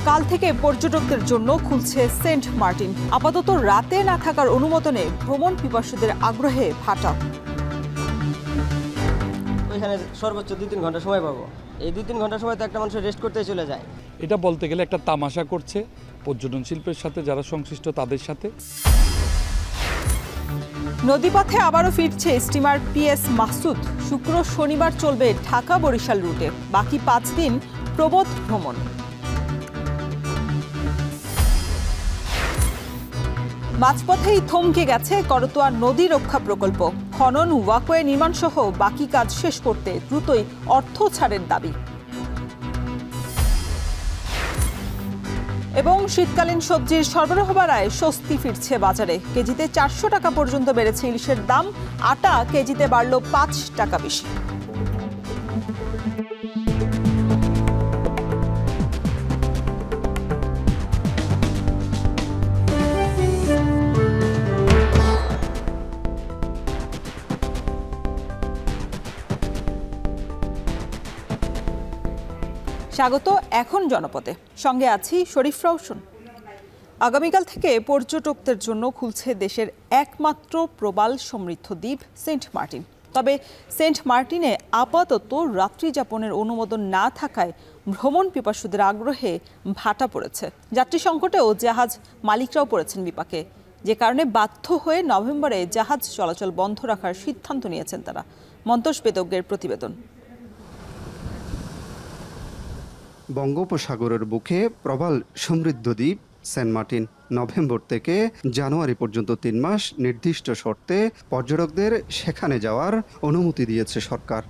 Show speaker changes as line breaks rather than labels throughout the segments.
কাল থেকে পর্যটকদের জন্য খুলছে সেন্ট মার্টিন। আপাতত রাতে না থাকার অনুমোদনে ভ্রমণ পিপাসুদের আগ্রহে ভাটা।
ওইখানে সর্বোচ্চ 2-3 ঘন্টা সময় পাবো। এই 2-3 ঘন্টা সময় তো একটা মানুষের রেস্ট করতে চলে যায়।
এটা বলতে গেলে একটা তামাশা করছে পর্যটন শিল্পের সাথে যারা সংশ্লিষ্ট তাদের সাথে।
নদীপথে আবারও ফিরছে স্টিমার পিএস মাহসুদ। শুক্র শনিবার চলবে ঢাকা বরিশাল রুটে, বাকি 5 দিন প্রবোধ ভ্রমণ। মাঝপথেই থমকে গেছে করতোয়া নদী রক্ষা প্রকল্প। খনন, ওয়াকওয়ে নির্মাণ সহ বাকি কাজ শেষ করতে দ্রুতই অর্থ ছাড়ের দাবি। এবং শীতকালীন সবজির সরবরাহ বাড়ায় স্বস্তি ফিরছে বাজারে। কেজিতে 400 টাকা পর্যন্ত বেড়েছে ইলিশের দাম। আটা কেজিতে বাড়ল 5 টাকা বেশি। স্বাগত এখন জনপদে, সঙ্গে আছি শরীফ রওশন। আগামীকাল থেকে পর্যটকদের জন্য খুলছে দেশের একমাত্র প্রবাল সমৃদ্ধ দ্বীপ সেন্ট মার্টিন। তবে সেন্ট মার্টিনে আপাতত রাত্রি যাপনের অনুমোদন না থাকায় ভ্রমণ পিপাসুদের আগ্রহে ভাটা পড়েছে। যাত্রী সংকটেও জাহাজ মালিকরাও পড়েছেন বিপাকে, যে কারণে বাধ্য হয়ে নভেম্বরে জাহাজ চলাচল বন্ধ রাখার সিদ্ধান্ত নিয়েছেন তারা। মন্তোষ বেদজ্ঞের প্রতিবেদন।
বঙ্গোপসাগরের বুকে প্রবাল সমৃদ্ধ দ্বীপ সেন্ট মার্টিন নভেম্বর থেকে জানুয়ারি পর্যন্ত 3 মাস নির্দিষ্ট শর্তে পর্যটকদের সেখানে যাওয়ার অনুমতি দিয়েছে সরকার।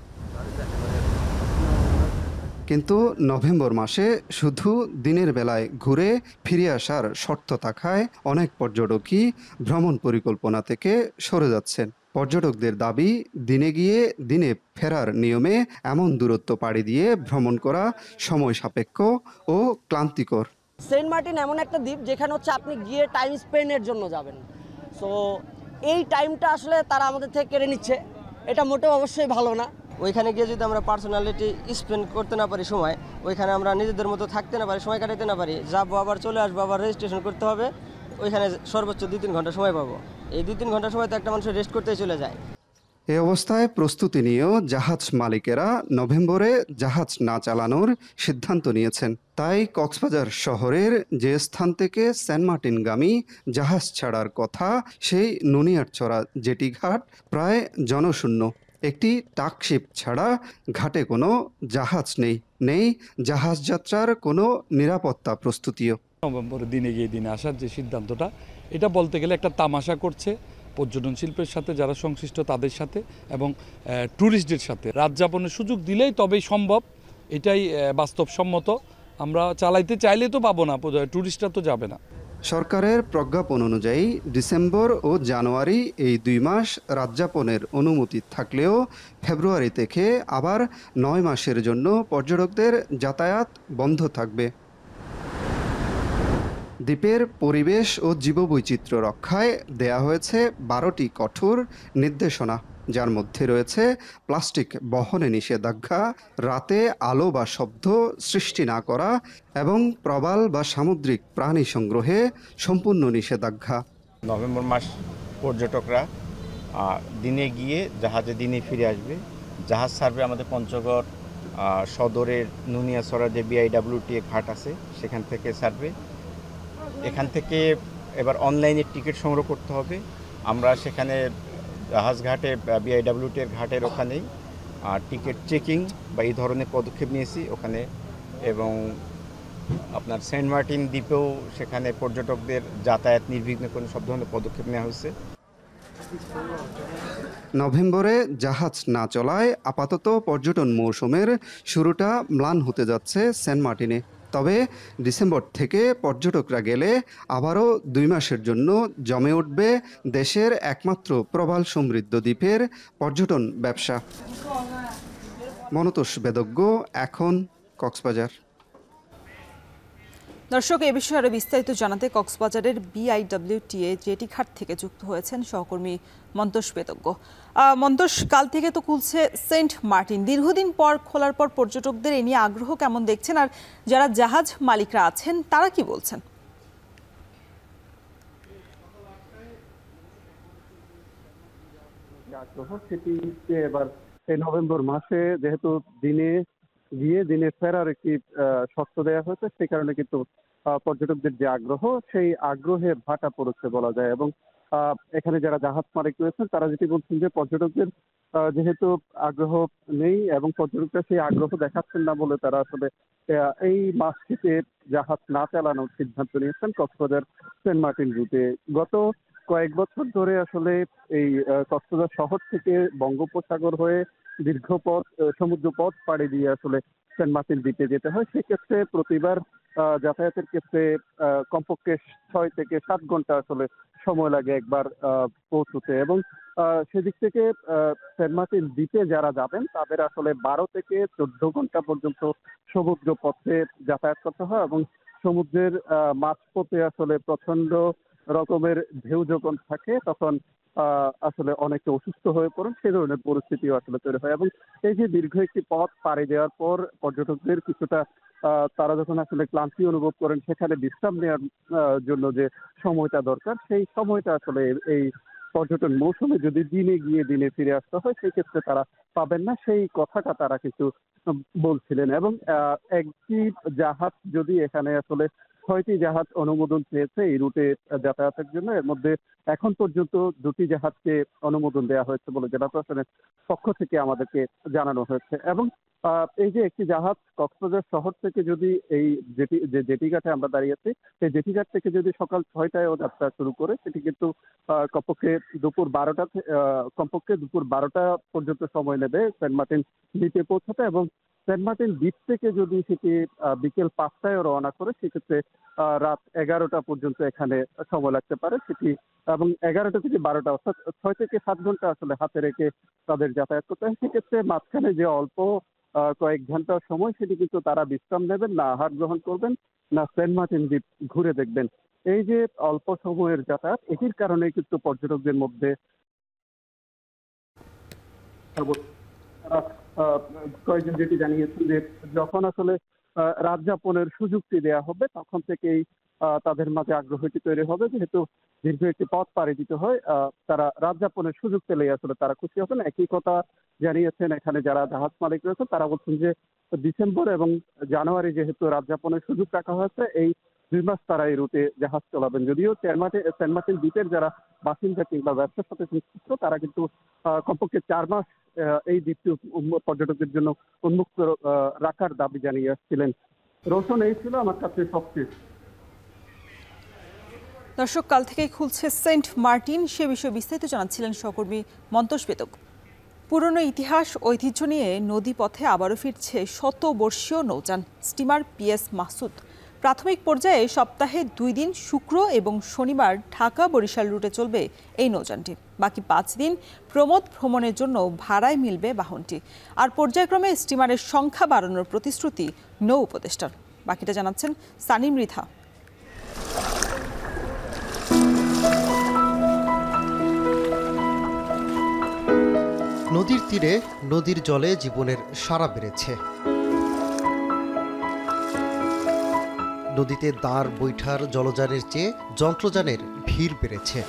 কিন্তু নভেম্বর মাসে শুধু দিনের বেলায় ঘুরে ফিরে আসার শর্ত থাকায় অনেক পর্যটকই ভ্রমণ পরিকল্পনা থেকে সরে যাচ্ছেন। পর্যটকদের দাবি, দিনে গিয়ে দিনে ফেরার নিয়মে এমন দূরত্ব পাড়ি দিয়ে ভ্রমণ করা সময় সাপেক্ষ ও ক্লান্তিকর।
সেন্ট মার্টিন এমন একটা দ্বীপ যেখানে হচ্ছে আপনি গিয়ে টাইম স্পেন্ডের জন্য যাবেন, সো এই টাইমটা আসলে তারা আমাদের থেকে কেড়ে নিচ্ছে। এটা মোটেও অবশ্যই ভালো না।
ওইখানে গিয়ে যদি আমরা পার্সোনালিটি স্পেন্ড করতে না পারি সময়, ওইখানে আমরা নিজেদের মতো থাকতে না পারি, সময় কাটাতে না পারি, যাবো আবার চলে আসবো, আবার রেজিস্ট্রেশন করতে হবে, ওইখানে সর্বোচ্চ 2-3 ঘন্টা সময় পাবো। এই 2-3 ঘন্টা সময় তো একটা মানুষের রেস্ট করতে চলে যায়।
এ অবস্থায় প্রস্তুতি নিয়েও জাহাজ মালিকেরা নভেম্বরে জাহাজ না চালানোর সিদ্ধান্ত নিয়েছেন। তাই কক্সবাজার শহরের যে স্থান থেকে সেন্ট মার্টিনগামী জাহাজ ছাড়ার কথা, সেই নুনিয়ারচরা জেটি ঘাট প্রায় জনশূন্য। একটি টাকশিপ ছাড়া ঘাটে কোনো জাহাজ নেই জাহাজ যাত্রার কোনো নিরাপত্তা প্রস্তুতিও।
নভেম্বরে দিনে গিয়ে দিনে আসার যে সিদ্ধান্তটা, এটা বলতে গেলে একটা তামাশা করছে পর্যটন শিল্পের সাথে যারা সংশ্লিষ্ট তাদের সাথে এবং ট্যুরিস্টদের সাথে। রাত যাপনের সুযোগ দিলেই তবেই সম্ভব, এটাই বাস্তবসম্মত। আমরা চালাইতে চাইলে তো পাবো না, ট্যুরিস্টরা তো যাবে না।
সরকারের প্রজ্ঞাপন অনুযায়ী ডিসেম্বর ও জানুয়ারি এই 2 মাস রাতযাপনের অনুমতি থাকলেও ফেব্রুয়ারি থেকে আবার 9 মাসের জন্য পর্যটকদের যাতায়াত বন্ধ থাকবে। দ্বীপের পরিবেশ ও জীববৈচিত্র্য রক্ষায় দেয়া হয়েছে 12টি কঠোর নির্দেশনা, যার মধ্যে রয়েছে প্লাস্টিক বহনে নিষেধাজ্ঞা, রাতে আলো বা শব্দ সৃষ্টি না করা এবং প্রবাল বা সামুদ্রিক প্রাণী সংগ্রহে সম্পূর্ণ নিষেধাজ্ঞা।
নভেম্বর মাস পর্যটকরা দিনে গিয়ে জাহাজে দিনে ফিরে আসবে। জাহাজ ছাড়বে আমাদের পঞ্চগড় সদরের নুনিয়াছড়া যে BIWTA ঘাট আছে সেখান থেকে ছাড়বে। এখান থেকে এবার অনলাইনে টিকিট সংগ্রহ করতে হবে। আমরা সেখানে জাহাজ ঘাটে BIWTA ঘাটের ওখানেই টিকিট চেকিং বা এই ধরনের পদক্ষেপ নিয়েছি ওখানে, এবং আপনার সেন্ট মার্টিন দ্বীপেও সেখানে পর্যটকদের যাতায়াত নির্বিঘ্নে কোনো সব ধরনের পদক্ষেপ নেওয়া হয়েছে।
নভেম্বরে জাহাজ না চলায় আপাতত পর্যটন মৌসুমের শুরুটা ম্লান হতে যাচ্ছে সেন্ট মার্টিনে। তবে ডিসেম্বর থেকে পর্যটকরা গেলে আবারও 2 মাসের জন্য জমে উঠবে দেশের একমাত্র প্রবাল সমৃদ্ধ দ্বীপের পর্যটন ব্যবসা। মন্তোষ বেদজ্ঞ, এখন কক্সবাজার।
দর্শক, এ বিষয়ে আরো বিস্তারিত জানাতে কক্সবাজারের বিআইডব্লিউটিএ জেটি ঘাট থেকে যুক্ত হয়েছেন সহকর্মী মন্তোষ বেতজ্ঞ। মন্তোষ, কাল থেকে তো খুলছে সেন্ট মার্টিন। দীর্ঘদিন পর খোলার পর পর্যটকদের এ নিয়ে আগ্রহ কেমন দেখছেন, আর যারা জাহাজ মালিকরা আছেন তারা কি বলছেন?
আগ্রহ সেটি এবার এই নভেম্বর মাসে যেহেতু দিনে গিয়ে দিনে ফেরার একটি শর্ত দেওয়া হয়েছে, সেই কারণে কিন্তু পর্যটকদের যে আগ্রহ, সেই আগ্রহের ভাটা পড়েছে বলা যায়। এবং এখানে যারা জাহাজ মালিক রয়েছেন তারা যেটি বলছেন যে পর্যটকদের যেহেতু আগ্রহ নেই এবং পর্যটকরা সেই আগ্রহ দেখাচ্ছেন না বলে তারা আসলে এই মাসটিতে জাহাজ না চালানোর সিদ্ধান্ত নিয়েছেন কক্সবাজার সেন্ট মার্টিন রুটে। গত কয়েক বছর ধরে আসলে এই কক্সবাজার শহর থেকে বঙ্গোপসাগর হয়ে দীর্ঘ পথ সমুদ্র পথ পাড়ি দিয়ে আসলে সেন্ট মার্টিন দ্বীপে যেতে হয়। সেক্ষেত্রে প্রতিবার যাতায়াতের ক্ষেত্রে কমপক্ষে 6 থেকে 7 ঘন্টা আসলে সময় লাগে একবার পৌঁছতে। এবং সেদিক থেকে সেন্ট মার্টিন দ্বীপে যারা যাবেন তাদের আসলে 12 থেকে 14 ঘন্টা পর্যন্ত সমুদ্র পথে যাতায়াত করতে হয়। এবং সমুদ্রের মাঝপথে আসলে প্রচন্ড রকমের ঢেউ যখন থাকে তখন আসলে অনেকে অসুস্থ হয়ে পড়েন, সেই ধরনের পরিস্থিতিও আসলে তৈরি হয়। এবং এই যে দীর্ঘ একটি পথ পাড়ি দেওয়ার পর পর্যটকদের কিছুটা তারা যখন আসলে ক্লান্তি অনুভব করেন, সেখানে বিশ্রাম নেওয়ার জন্য যে সময়টা দরকার, সেই সময়টা আসলে এই পর্যটন মৌসুমে যদি দিনে গিয়ে দিনে ফিরে আসতে হয় সেই ক্ষেত্রে তারা পাবেন না, সেই কথাটা তারা কিন্তু বলছিলেন। এবং একটি জাহাজ যদি এখানে আসলে 6টি জাহাজ অনুমোদন পেয়েছে এই রুটে যাতায়াতের জন্য, এর মধ্যে এখন পর্যন্ত 2টি জাহাজকে অনুমোদন দেওয়া হয়েছে বলে জেলা প্রশাসনের পক্ষ থেকে আমাদেরকে জানানো হয়েছে। এবং এই যে একটি জাহাজ কক্সবাজার শহর থেকে যদি এই জেটি ঘাটে আমরা দাঁড়িয়েছি, সেই জেটি ঘাট থেকে যদি সকাল 6টায়ও যাত্রা শুরু করে, সেটি কিন্তু কমপক্ষে দুপুর 12টা পর্যন্ত সময় নেবে সেন্ট মার্টিন দ্বীপে পৌঁছাতে। এবং সেন্ট মার্টিন দ্বীপ থেকে যদি সেটি বিকেল 5টায়ও রওনা করে, সেক্ষেত্রে রাত 11টা পর্যন্ত এখানে সময় লাগতে পারে সেটি। এবং 11টা থেকে 12টা অর্থাৎ 6 থেকে 7 ঘন্টা আসলে হাতে রেখে তাদের যাতায়াত করতে হয়। সেক্ষেত্রে মাঝখানে যে অল্প কয়েক ঘন্টার সময়, সেটি কিন্তু তারা বিশ্রাম নেবেন না, আহার গ্রহণ করবেন না, সেন্ট মার্টিন দ্বীপ ঘুরে দেখবেন। এই যে অল্প সময়ের যাতায়াত, এটির কারণে কিন্তু পর্যটকদের মধ্যে কয়েকজন যেটি জানিয়েছেন যে যখন আসলে রাত যাপনের সুযোগটি দেওয়া হবে তখন থেকেই তাদের মাঝে আগ্রহটি তৈরি হবে, যেহেতু দীর্ঘ একটি পথ পাড়ি দিতে হয়, তারা রাত যাপনের সুযোগ পেলেই আসলে তারা খুশি হবেন। একই কথা জানিয়েছেন এখানে যারা জাহাজ মালিক রয়েছে, তারা বলছেন যে ডিসেম্বর এবং জানুয়ারি যেহেতু রাত যাপনের সুযোগ রাখা হয়েছে, এই 2 মাস তারা এই রুটে জাহাজ চালাবেন। যদিও সেন্ট মার্টিন দ্বীপের যারা বাসিন্দা কিংবা ব্যবসার সাথে সংশ্লিষ্ট, তারা কিন্তু কমপক্ষে 4 মাস এই দ্বীপটি পর্যটকদের জন্য উন্মুক্ত রাখার দাবি জানিয়ে আসছিলেন। রোশন, এই ছিল আমার কাছে সবচেয়ে।
দর্শক, কাল থেকেই খুলছে সেন্ট মার্টিন, সে বিষয়ে বিস্তারিত জানাচ্ছিলেন সহকর্মী মন্তোষ বেতজ্ঞ। পুরনো ইতিহাস ঐতিহ্য নিয়ে নদীপথে আবারও ফিরছে শতবর্ষীয় নৌযান স্টিমার পিএস মাসুদ। প্রাথমিক পর্যায়ে সপ্তাহে 2 দিন শুক্র এবং শনিবার ঢাকা বরিশাল রুটে চলবে এই নৌযানটি। বাকি 5 দিন প্রমোদ ভ্রমণের জন্য ভাড়ায় মিলবে বাহনটি। আর পর্যায়ক্রমে স্টিমারের সংখ্যা বাড়ানোর প্রতিশ্রুতি নৌ উপদেষ্টার। বাকিটা জানাচ্ছেন সানি মৃধা।
নদীর তীরে নদীর জলে জীবনের সাড়া বেড়েছে। নদীতে দাঁড় বৈঠার জলযানের চেয়ে যন্ত্রযানের ভিড় বেড়েছে।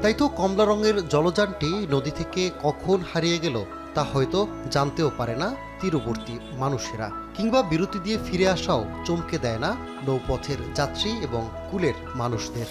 তাই তো কমলা রঙের জলযানটি নদী থেকে কখন হারিয়ে গেল তা হয়তো জানতেও পারে না তীরবর্তী মানুষেরা, কিংবা বিরতি দিয়ে ফিরে আসাও চমকে দেয় না নৌপথের যাত্রী এবং কুলের মানুষদের।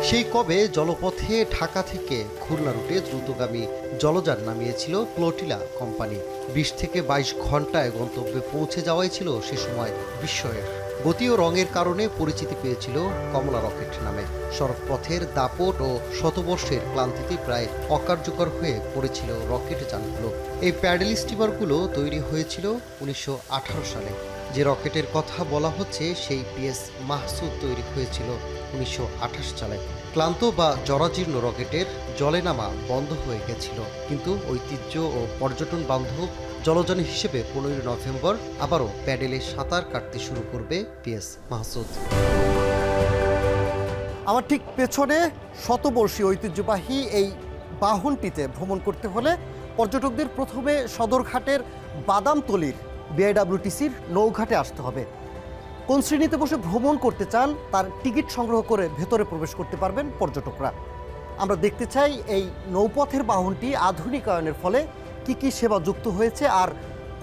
সেই কবে জলপথে ঢাকা থেকে খুলনা রুটে দ্রুতগামী জলযান নামিয়েছিল ফ্লোটিলা কোম্পানি। 20 থেকে 22 ঘন্টায় গন্তব্যে পৌঁছে যাওয়াই ছিল সে সময় বিস্ময়ের। গতি ও রঙের কারণে পরিচিতি পেয়েছিল কমলা রকেট নামে। সড়কপথের দাপট ও শতবর্ষের ক্লান্তিতে প্রায় অকার্যকর হয়ে পড়েছিল রকেট যানগুলো। এই প্যাডেল স্টিমারগুলো তৈরি হয়েছিল 1918 সালে। যে রকেটের কথা বলা হচ্ছে সেই পিএস মাহসুদ তৈরি হয়েছিল 1928 সালে। ক্লান্ত বা জরাজীর্ণ রকেটের জলে নামা বন্ধ হয়ে গেছিল, কিন্তু ঐতিহ্য ও পর্যটন বান্ধব জলযান হিসেবে 15 নভেম্বর আবারও প্যাডেলে সাঁতার কাটতে শুরু করবে পিএস মাহসুদ। আমার ঠিক পেছনে শতবর্ষী ঐতিহ্যবাহী এই বাহনটিতে ভ্রমণ করতে হলে পর্যটকদের প্রথমে সদরঘাটের বাদামতলির বিআইডব্লিউটিসির নৌঘাটে আসতে হবে। কোন শ্রেণীতে বসে ভ্রমণ করতে চান তার টিকিট সংগ্রহ করে ভেতরে প্রবেশ করতে পারবেন পর্যটকরা। আমরা দেখতে চাই এই নৌপথের বাহনটি আধুনিকায়নের ফলে কি সেবা যুক্ত হয়েছে আর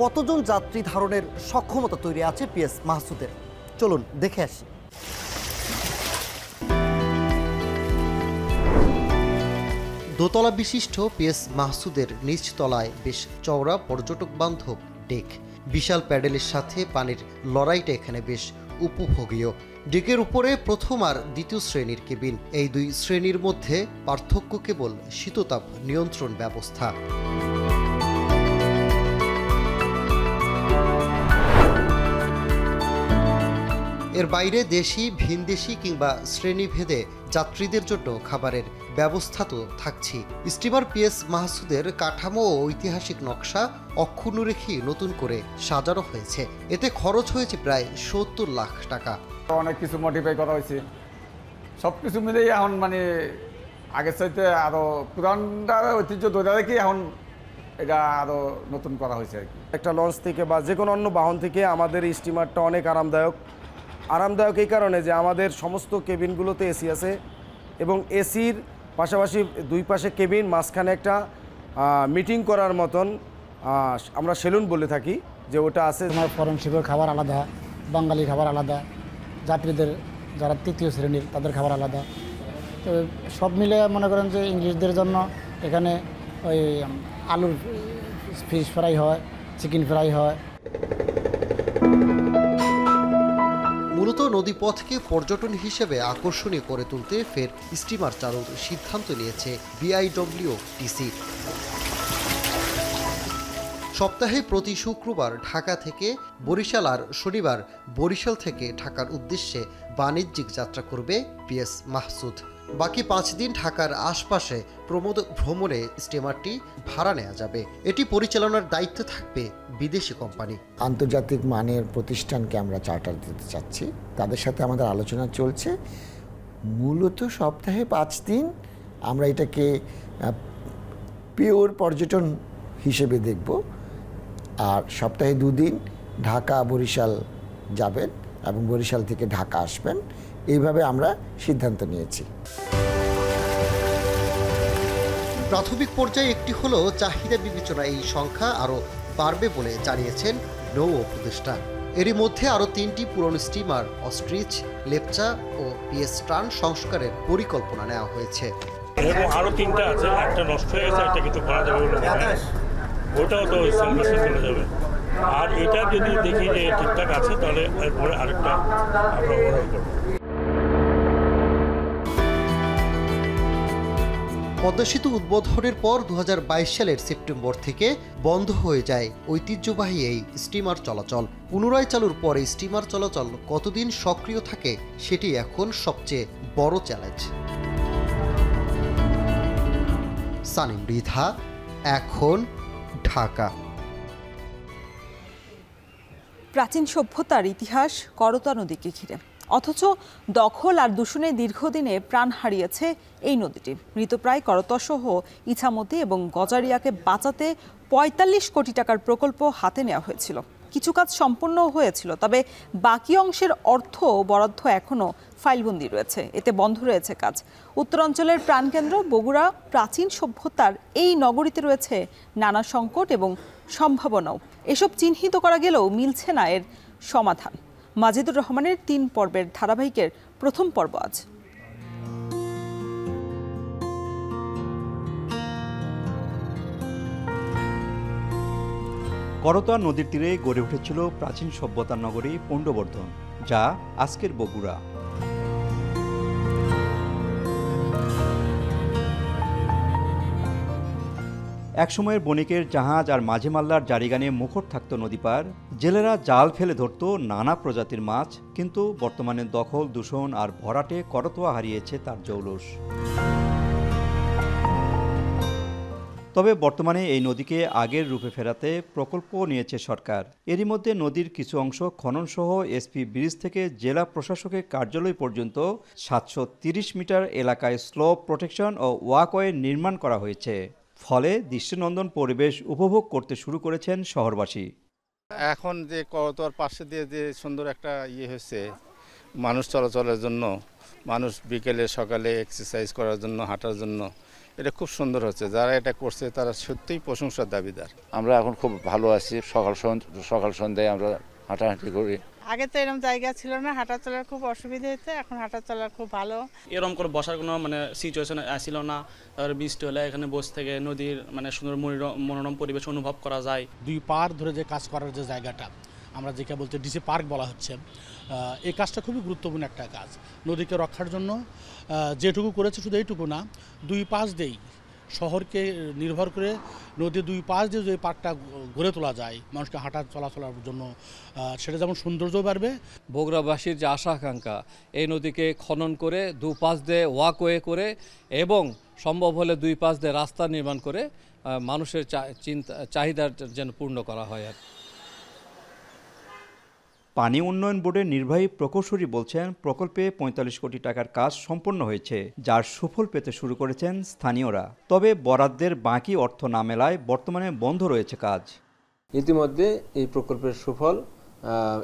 কতজন যাত্রী ধারণের সক্ষমতা তৈরি আছে পিএস মাহসুদের। চলুন দেখে আসি। দোতলা বিশিষ্ট পিএস মাহসুদের নিচতলায় বেশ চওড়া পর্যটক বান্ধব ডেক। বিশাল প্যাডেলের সাথে পানির লড়াইটা এখানে বেশ উপভোগীয়। ডেকের উপরে প্রথম আর দ্বিতীয় শ্রেণীর কেবিন, এই দুই শ্রেণীর মধ্যে পার্থক্য কেবল শীততাপ নিয়ন্ত্রণ ব্যবস্থা। এর বাইরে দেশি, ভিনদেশি কিংবা শ্রেণীভেদে যাত্রীদের জন্য খাবারের ব্যবস্থা তো থাকছেই। স্টিমার পিএস মাহসুদের কাঠামো ও ঐতিহাসিক নকশা অক্ষুণ্ণ রেখেই নতুন করে সাজানো হয়েছে। এতে খরচ হয়েছে প্রায় 70 লাখ টাকা।
অনেক কিছু মডিফাই করা হয়েছে, সব কিছু মিলেই এখন মানে আগের চাইতে আরও পুরানটা ঐতিহ্য ধরে রেখে এখন এটা আরও নতুন করা হয়েছে আর কি।
একটা লঞ্চ থেকে বা যে কোনো অন্য বাহন থেকে আমাদের এই স্টিমারটা অনেক আরামদায়ক এই কারণে যে আমাদের সমস্ত কেবিনগুলোতে এসি আছে এবং এসির পাশাপাশি দুই পাশে কেবিন, মাঝখানে একটা মিটিং করার মতন আমরা সেলুন বলে থাকি যে ওটা আছে।
আমার ফরেনসিকের খাবার আলাদা, বাঙালি খাবার আলাদা, যাত্রীদের যারা তৃতীয় শ্রেণীর তাদের খাবার আলাদা। তো সব মিলে মনে করেন যে ইংলিশদের জন্য এখানে ওই আলুর ফিশ ফ্রাই হয়, চিকেন ফ্রাই হয়।
মূলত নদীপথকে পর্যটন হিসেবে আকর্ষণীয় করে তুলতে ফের স্টিমার চালুর সিদ্ধান্ত নিয়েছে বিআইডব্লিউটিসি। সপ্তাহে প্রতি শুক্রবার ঢাকা থেকে বরিশাল আর শনিবার বরিশাল থেকে ঢাকার উদ্দেশ্যে বাণিজ্যিক যাত্রা করবে পিএস মাহসুদ। বাকি 5 দিন ঢাকার আশপাশে প্রমোদ ভ্রমণে স্টিমারটি ভাড়া নেওয়া যাবে। এটি পরিচালনার দায়িত্বে থাকবে বিদেশি কোম্পানি।
আন্তর্জাতিক মানের প্রতিষ্ঠানকে আমরা চার্টার দিতে চাচ্ছি, তাদের সাথে আমাদের আলোচনা চলছে। মূলত সপ্তাহে 5 দিন আমরা এটাকে পিওর পর্যটন হিসেবে দেখব, আর সপ্তাহে 2 দিন ঢাকা বরিশাল যাবেন এবং বরিশাল থেকে ঢাকা আসবেন। এইভাবে আমরা সিদ্ধান্ত নিয়েছি।
প্রাথমিক পর্যায়ে একটি হলো চাহিদা বিবেচনা, এই সংখ্যা আরও বাড়বে বলে জানিয়েছেন নৌ উপদেষ্টা। এরই মধ্যে আরও 3টি পুরনো স্টিমার অস্ট্রিচ, লেপচা ও পিএস ট্রান সংস্কারের পরিকল্পনা নেওয়া হয়েছে।
আরও 3টা আছে, একটা নষ্ট হয়ে গেছে, একটা কিন্তু করা যাবে বলে মনে হয়, ওটাও তো সার্ভিসে চলে যাবে। আর এটা যদি দেখি যে ঠিকঠাক আছে তাহলে এরপরে আরেকটা আমরা অর্ডার করব।
পদ্মা সেতু উদ্বোধনের পর 2022 সালের সেপ্টেম্বর থেকে বন্ধ হয়ে যায় ঐতিহ্যবাহী এই স্টিমার চলাচল। পুনরায় চালুর পরে স্টিমার চলাচল কতদিন সক্রিয় থাকে সেটি এখন সবচেয়ে বড় চ্যালেঞ্জ। সানিম রিধা, এখন, ঢাকা।
প্রাচীন সভ্যতার ইতিহাস করতা নদীকে ঘিরে, অথচ দখল আর দূষণে দীর্ঘদিনে প্রাণ হারিয়েছে এই নদীটি। মৃতপ্রায় করতসহ ইছামতি এবং গজারিয়াকে বাঁচাতে ৪৫ কোটি টাকার প্রকল্প হাতে নেওয়া হয়েছিল। কিছু কাজ সম্পন্ন হয়েছিল, তবে বাকি অংশের অর্থ বরাদ্দ এখনও ফাইলবন্দি রয়েছে, এতে বন্ধ রয়েছে কাজ। উত্তরাঞ্চলের প্রাণকেন্দ্র বগুড়া প্রাচীন সভ্যতার এই নগরীতে রয়েছে নানা সংকট এবং সম্ভাবনাও। এসব চিহ্নিত করা গেলেও মিলছে না এর সমাধান। মাজিদুর রহমানের 3 পর্বের ধারাবাহিকের প্রথম পর্ব আজ।
করতোয়া নদীর তীরে গড়ে উঠেছিল প্রাচীন সভ্যতার নগরী পুণ্ডবর্ধন, যা আজকের বগুড়া। একসময়ের বণিকের জাহাজ আর মাঝে মাল্লার জারিগানে মুখর থাকত নদী পার, জেলেরা জাল ফেলে ধরত নানা প্রজাতির মাছ, কিন্তু বর্তমানে দখল, দূষণ আর ভরাটে করতোয়া হারিয়েছে তার জৌলুস। তবে বর্তমানে এই নদীকে আগের রূপে ফেরাতে প্রকল্প নিয়েছে সরকার। এরই মধ্যে নদীর কিছু অংশ খননসহ এসপি ব্রিজ থেকে জেলা প্রশাসকের কার্যালয় পর্যন্ত 730 মিটার এলাকায় স্লোপ প্রোটেকশন ও ওয়াকওয়ে নির্মাণ করা হয়েছে। ফলে দৃষ্টিনন্দন পরিবেশ উপভোগ করতে শুরু করেছেন শহরবাসী।
এখন যে করতোয়ার পাশে দিয়ে যে সুন্দর একটা হয়েছে মানুষ চলাচলের জন্য, মানুষ বিকেলে সকালে এক্সারসাইজ করার জন্য, হাঁটার জন্য, এটা খুব সুন্দর হচ্ছে। যারা এটা করছে তারা সত্যিই প্রশংসার দাবিদার।
আমরা এখন খুব ভালো আছি, সকাল সন্ধ্যায় আমরা হাঁটাহাঁটি করি।
আগে তো এরকম জায়গা ছিল না, হাঁটা চলার খুব অসুবিধা হতো, এখন হাঁটা চলার খুব ভালো।
এরকম করে বসার কোনো সিচুয়েশন আসছিল না। তারপরে বৃষ্টি হলে এখানে বসে থেকে নদীর সুন্দর মনোরম পরিবেশ অনুভব করা যায়।
দুই পার ধরে যে কাজ করার যে জায়গাটা আমরা যেটা বলতে ডিসি পার্ক বলা হচ্ছে, এই কাজটা খুবই গুরুত্বপূর্ণ একটা কাজ। নদীকে রক্ষার জন্য যেটুকু করেছে শুধু এইটুকু না, দুই পাশ দিয়েই শহরকে নির্ভর করে নদীর দুই পাশ দিয়ে যে পার্কটা গড়ে তোলা যায় মানুষকে হাঁটা চলাচলের জন্য, সেটা যেমন সৌন্দর্য বাড়বে।
বগুড়াবাসীর যে আশা আকাঙ্ক্ষা, এই নদীকে খনন করে দুপাশ দিয়ে ওয়াকওয়ে করে এবং সম্ভব হলে দুই পাশ দিয়ে রাস্তা নির্মাণ করে মানুষের চাহিদা যেন পূর্ণ করা হয়। আর
পানি উন্নয়ন বোর্ডের নির্বাহী প্রকৌশলী বলছেন, প্রকল্পে 45 কোটি টাকার কাজ সম্পন্ন হয়েছে, যার সুফল পেতে শুরু করেছেন স্থানীয়রা। তবে বরাদ্দের বাকি অর্থ না মেলায় বর্তমানে বন্ধ রয়েছে কাজ।
ইতিমধ্যে এই প্রকল্পের সুফল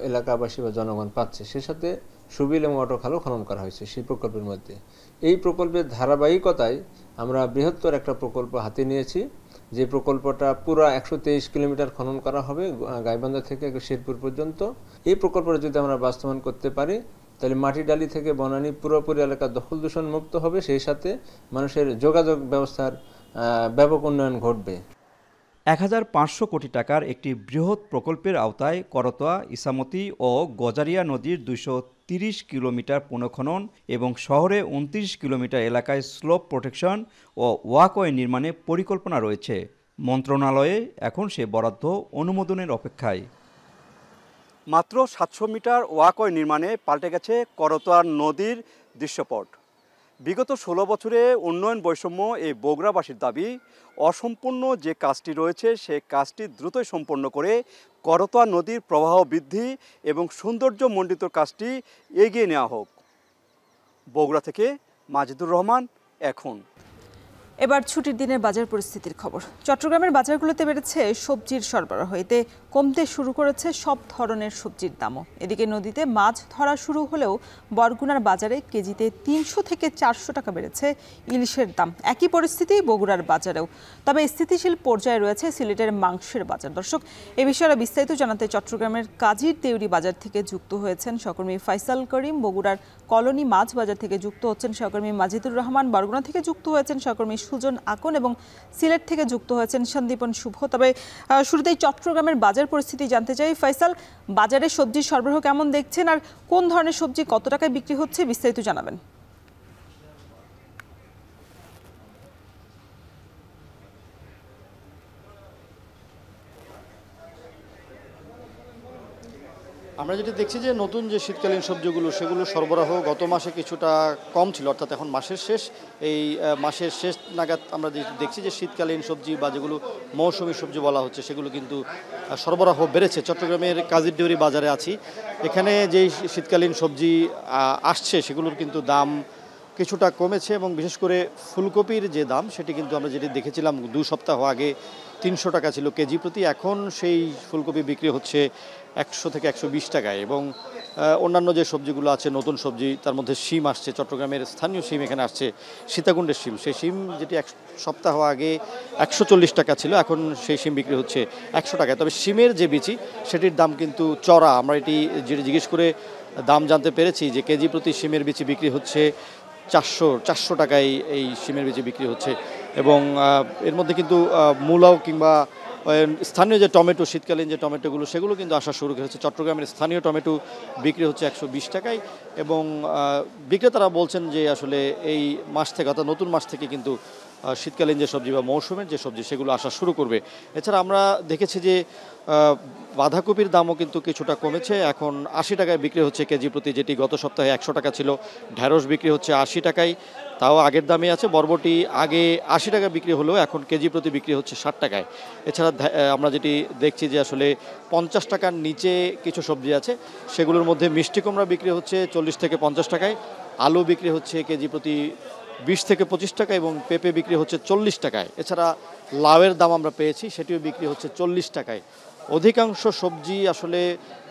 এলাকাবাসী বা জনগণ পাচ্ছে। সে সাথে সুবিল এবং অটোখালও খনন করা হয়েছে সেই প্রকল্পের মধ্যে। এই প্রকল্পের ধারাবাহিকতায় আমরা বৃহত্তর একটা প্রকল্প হাতে নিয়েছি, যে প্রকল্পটা পুরো 123 কিলোমিটার খনন করা হবে গাইবান্ধা থেকে শেরপুর পর্যন্ত। এই প্রকল্পটা যদি আমরা বাস্তবায়ন করতে পারি তাহলে মাটিডালি থেকে বনানী পুরোপুরি এলাকা দখল দূষণ মুক্ত হবে, সেই সাথে মানুষের যোগাযোগ ব্যবস্থার ব্যাপক উন্নয়ন ঘটবে।
1500 কোটি টাকার একটি বৃহৎ প্রকল্পের আওতায় করতোয়া, ইসামতি ও গজারিয়া নদীর 230 কিলোমিটার পুনঃখনন এবং শহরে 29 কিলোমিটার এলাকায় স্লোপ প্রোটেকশন ও ওয়াকওয়ে নির্মাণে পরিকল্পনা রয়েছে। মন্ত্রণালয়ে এখন সে বরাদ্দ অনুমোদনের অপেক্ষায়। মাত্র 700 মিটার ওয়াকওয়ে নির্মাণে পাল্টে গেছে করতোয়া নদীর দৃশ্যপট। বিগত 16 বছরে উন্নয়ন বৈষম্য এই বগুড়াবাসীর দাবি, অসম্পূর্ণ যে কাজটি রয়েছে সে কাজটি দ্রুতই সম্পন্ন করে করতোয়া নদীর প্রবাহ বৃদ্ধি এবং সৌন্দর্যমণ্ডিত কাজটি এগিয়ে নেওয়া হোক। বগুড়া থেকে মাজিদুর রহমান, এখন।
এবার ছুটির দিনের বাজার পরিস্থিতির খবর। চট্টগ্রামের বাজারগুলোতে বেড়েছে সবজির সরবরাহ, এতে কমতে শুরু করেছে সব ধরনের সবজির দামও। এদিকে নদীতে মাছ ধরা শুরু হলেও বরগুনার বাজারে কেজিতে 300 থেকে 400 টাকা বেড়েছে ইলিশের দাম। একই পরিস্থিতি বগুড়ার বাজারেও। তবে স্থিতিশীল পর্যায়ে রয়েছে সিলেটের মাংসের বাজার। দর্শক, এ বিষয়ে বিস্তারিত জানাতে চট্টগ্রামের কাজীর দেউরি বাজার থেকে যুক্ত হয়েছেন সহকর্মী ফাইসাল করিম, বগুড়ার কলোনি মাছ বাজার থেকে যুক্ত হচ্ছেন সহকর্মী মাজিদুর রহমান, বরগুনা থেকে যুক্ত হয়েছেন সহকর্মী সুজন আকন এবং সিলেট থেকে যুক্ত হয়েছেন সন্দীপন শুভ। তবে শুরুতেই চট্টগ্রামের বাজার পরিস্থিতি জানতে চাই। ফাইসাল, বাজারে সবজির সরবরাহ কেমন দেখছেন আর কোন ধরনের সবজি কত টাকায় বিক্রি হচ্ছে বিস্তারিত জানাবেন।
আমরা যেটা দেখছি যে নতুন যে শীতকালীন সবজিগুলো সেগুলো সরবরাহ গত মাসে কিছুটা কম ছিল, অর্থাৎ এখন মাসের শেষ, এই মাসের শেষ নাগাদ আমরা দেখছি যে শীতকালীন সবজি বা যেগুলো মৌসুমী সবজি বলা হচ্ছে সেগুলো কিন্তু সরবরাহ বেড়েছে। চট্টগ্রামের কাজীর দেউরি বাজারে আছি, এখানে যেই শীতকালীন সবজি আসছে সেগুলোর কিন্তু দাম কিছুটা কমেছে এবং বিশেষ করে ফুলকপির যে দাম সেটি কিন্তু আমরা যেটি দেখেছিলাম 2 সপ্তাহ আগে 300 টাকা ছিল কেজি প্রতি, এখন সেই ফুলকপি বিক্রি হচ্ছে 100 থেকে 120 টাকায়। এবং অন্যান্য যে সবজিগুলো আছে নতুন সবজি, তার মধ্যে শিম আসছে, চট্টগ্রামের স্থানীয় শিম এখানে আসছে, সীতাকুণ্ডের শিম। সেই শিম যেটি 1 সপ্তাহ আগে 140 টাকা ছিল, এখন সেই শিম বিক্রি হচ্ছে 100 টাকায়। তবে শিমের যে বিচি সেটির দাম কিন্তু চড়া। আমরা এটি যেটি জিজ্ঞেস করে দাম জানতে পেরেছি যে কেজি প্রতি শিমের বিচি বিক্রি হচ্ছে 400 টাকায় এই শিমের বিচি বিক্রি হচ্ছে। এবং এর মধ্যে কিন্তু মূলাও কিংবা স্থানীয় যে টমেটো, শীতকালীন যে টমেটোগুলো সেগুলো কিন্তু আসা শুরু করেছে। চট্টগ্রামের স্থানীয় টমেটো বিক্রি হচ্ছে 120 টাকায় এবং বিক্রেতারা বলছেন যে আসলে এই মাস থেকে অর্থাৎ নতুন মাস থেকে কিন্তু শীতকালীন যে সবজি বা মৌসুমের যে সবজি সেগুলো আসা শুরু করবে। এছাড়া আমরা দেখেছি যে বাঁধাকপির দামও কিন্তু কিছুটা কমেছে, এখন 80 টাকায় বিক্রি হচ্ছে কেজি প্রতি, যেটি গত সপ্তাহে 100 টাকা ছিল। ঢ্যাঁড়স বিক্রি হচ্ছে 80 টাকায়, তাও আগের দামে আছে। বরবটি আগে 80 টাকা বিক্রি হলেও এখন কেজি প্রতি বিক্রি হচ্ছে 60 টাকায়। এছাড়া আমরা যেটি দেখছি যে আসলে 50 টাকার নিচে কিছু সবজি আছে, সেগুলোর মধ্যে মিষ্টি কুমড়া বিক্রি হচ্ছে 40 থেকে 50 টাকায়, আলু বিক্রি হচ্ছে কেজি প্রতি 20 থেকে 25 টাকা এবং পেঁপে বিক্রি হচ্ছে 40 টাকায়। এছাড়া লাউয়ের দাম আমরা পেয়েছি, সেটিও বিক্রি হচ্ছে 40 টাকায়। অধিকাংশ সবজি আসলে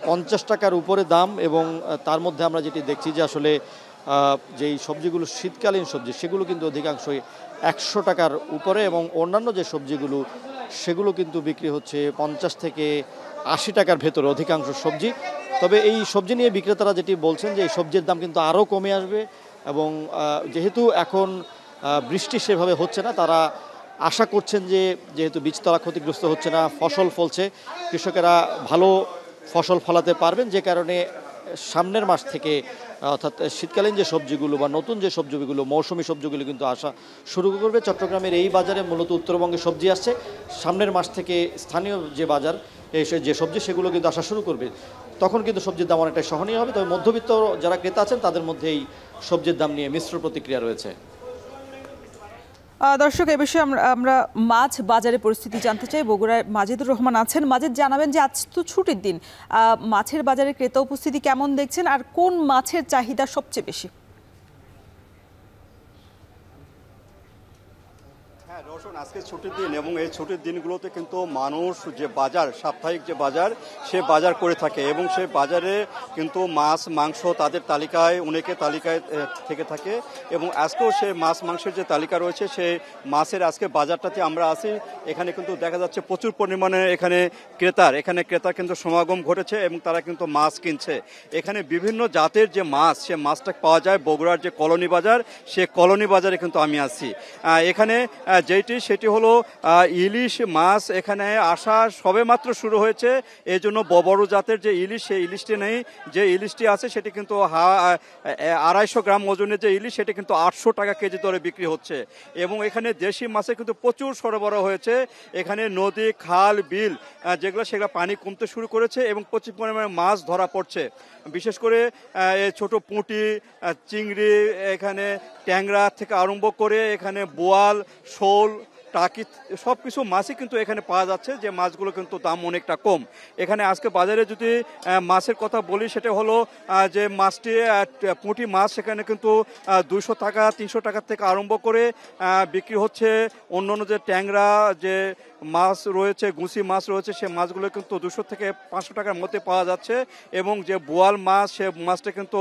50 টাকার উপরে দাম, এবং তার মধ্যে আমরা যেটি দেখছি যে আসলে যেই সবজিগুলো শীতকালীন সবজি সেগুলো কিন্তু অধিকাংশই 100 টাকার উপরে, এবং অন্যান্য যে সবজিগুলো সেগুলো কিন্তু বিক্রি হচ্ছে 50 থেকে 80 টাকার ভেতরে অধিকাংশ সবজি। তবে এই সবজি নিয়ে বিক্রেতারা যেটি বলছেন যে এই সবজির দাম কিন্তু আরও কমে আসবে, এবং যেহেতু এখন বৃষ্টি সেভাবে হচ্ছে না, তারা আশা করছেন যে যেহেতু বীজতলা ক্ষতিগ্রস্ত হচ্ছে না, ফসল ফলছে, কৃষকেরা ভালো ফসল ফলাতে পারবেন, যে কারণে সামনের মাস থেকে অর্থাৎ শীতকালীন যে সবজিগুলো বা নতুন যে সবজিগুলো মৌসুমি সবজিগুলো কিন্তু আসা শুরু করবে। চট্টগ্রামের এই বাজারে মূলত উত্তরবঙ্গে সবজি আসছে, সামনের মাস থেকে স্থানীয় যে বাজার যে সবজি সেগুলো কিন্তু আসা শুরু করবে, তখন কিন্তু সবজির দাম অনেকটাই সহনীয় হবে। তবে মধ্যবিত্ত যারা ক্রেতা আছেন তাদের মধ্যে এই সবজির দাম নিয়ে মিশ্র প্রতিক্রিয়া রয়েছে।
দর্শক, এ বিষয়ে আমরা মাছ বাজারে পরিস্থিতি জানতে চাই। বগুড়ায় মাজিদুর রহমান আছেন। মাজিদ, জানাবেন যে আজ তো ছুটির দিন, মাছের বাজারে ক্রেতা উপস্থিতি কেমন দেখছেন, আর কোন মাছের চাহিদা সবচেয়ে বেশি?
আজকে ছুটির দিন, এবং এই ছুটির দিনগুলোতে কিন্তু মানুষ যে বাজার, সাপ্তাহিক যে বাজার, সে বাজার করে থাকে, এবং সেই বাজারে কিন্তু মাছ মাংস তাদের তালিকায় অনেকে তালিকায় থেকে থাকে, এবং আজকেও সে মাছ মাংসের যে তালিকা রয়েছে সেই মাছের আজকে বাজারটাতে আমরা আছি। এখানে কিন্তু দেখা যাচ্ছে প্রচুর পরিমাণে এখানে ক্রেতার কিন্তু সমাগম ঘটেছে, এবং তারা কিন্তু মাছ কিনছে। এখানে বিভিন্ন জাতের যে মাছ, সে মাছটা পাওয়া যায় বগুড়ার যে কলোনি বাজার, সে কলোনি বাজারে কিন্তু আমি আছি। এখানে সেটি হলো ইলিশ মাছ। এখানে আসা সবে মাত্র শুরু হয়েছে, এই জন্য বড় জাতের যে ইলিশ, সেই ইলিশটি নেই। যে ইলিশটি আছে সেটি কিন্তু 250 গ্রাম ওজনের যে ইলিশ, সেটি কিন্তু 800 টাকা কেজি দরে বিক্রি হচ্ছে। এবং এখানে দেশি মাছে কিন্তু প্রচুর সরবরাহ হয়েছে। এখানে নদী, খাল, বিল সেগুলো পানি কমতে শুরু করেছে, এবং প্রচুর পরিমাণে মাছ ধরা পড়ছে। বিশেষ করে ছোট পুঁটি, চিংড়ি, এখানে ট্যাংরা থেকে আরম্ভ করে এখানে বোয়াল, শোল, টাকি, সব কিছু মাছই কিন্তু এখানে পাওয়া যাচ্ছে, যে মাছগুলো কিন্তু দাম অনেকটা কম। এখানে আজকে বাজারে যদি মাছের কথা বলি, সেটা হলো যে মাছটি পুঁটি মাছ সেখানে কিন্তু 200 টাকা 300 টাকা থেকে আরম্ভ করে বিক্রি হচ্ছে। অন্যান্য যে ট্যাংরা যে মাছ রয়েছে, গুঁসি মাছ রয়েছে, সে মাছগুলো কিন্তু 200 থেকে 500 টাকার মধ্যে পাওয়া যাচ্ছে। এবং যে বোয়াল মাছ, সে মাছটা কিন্তু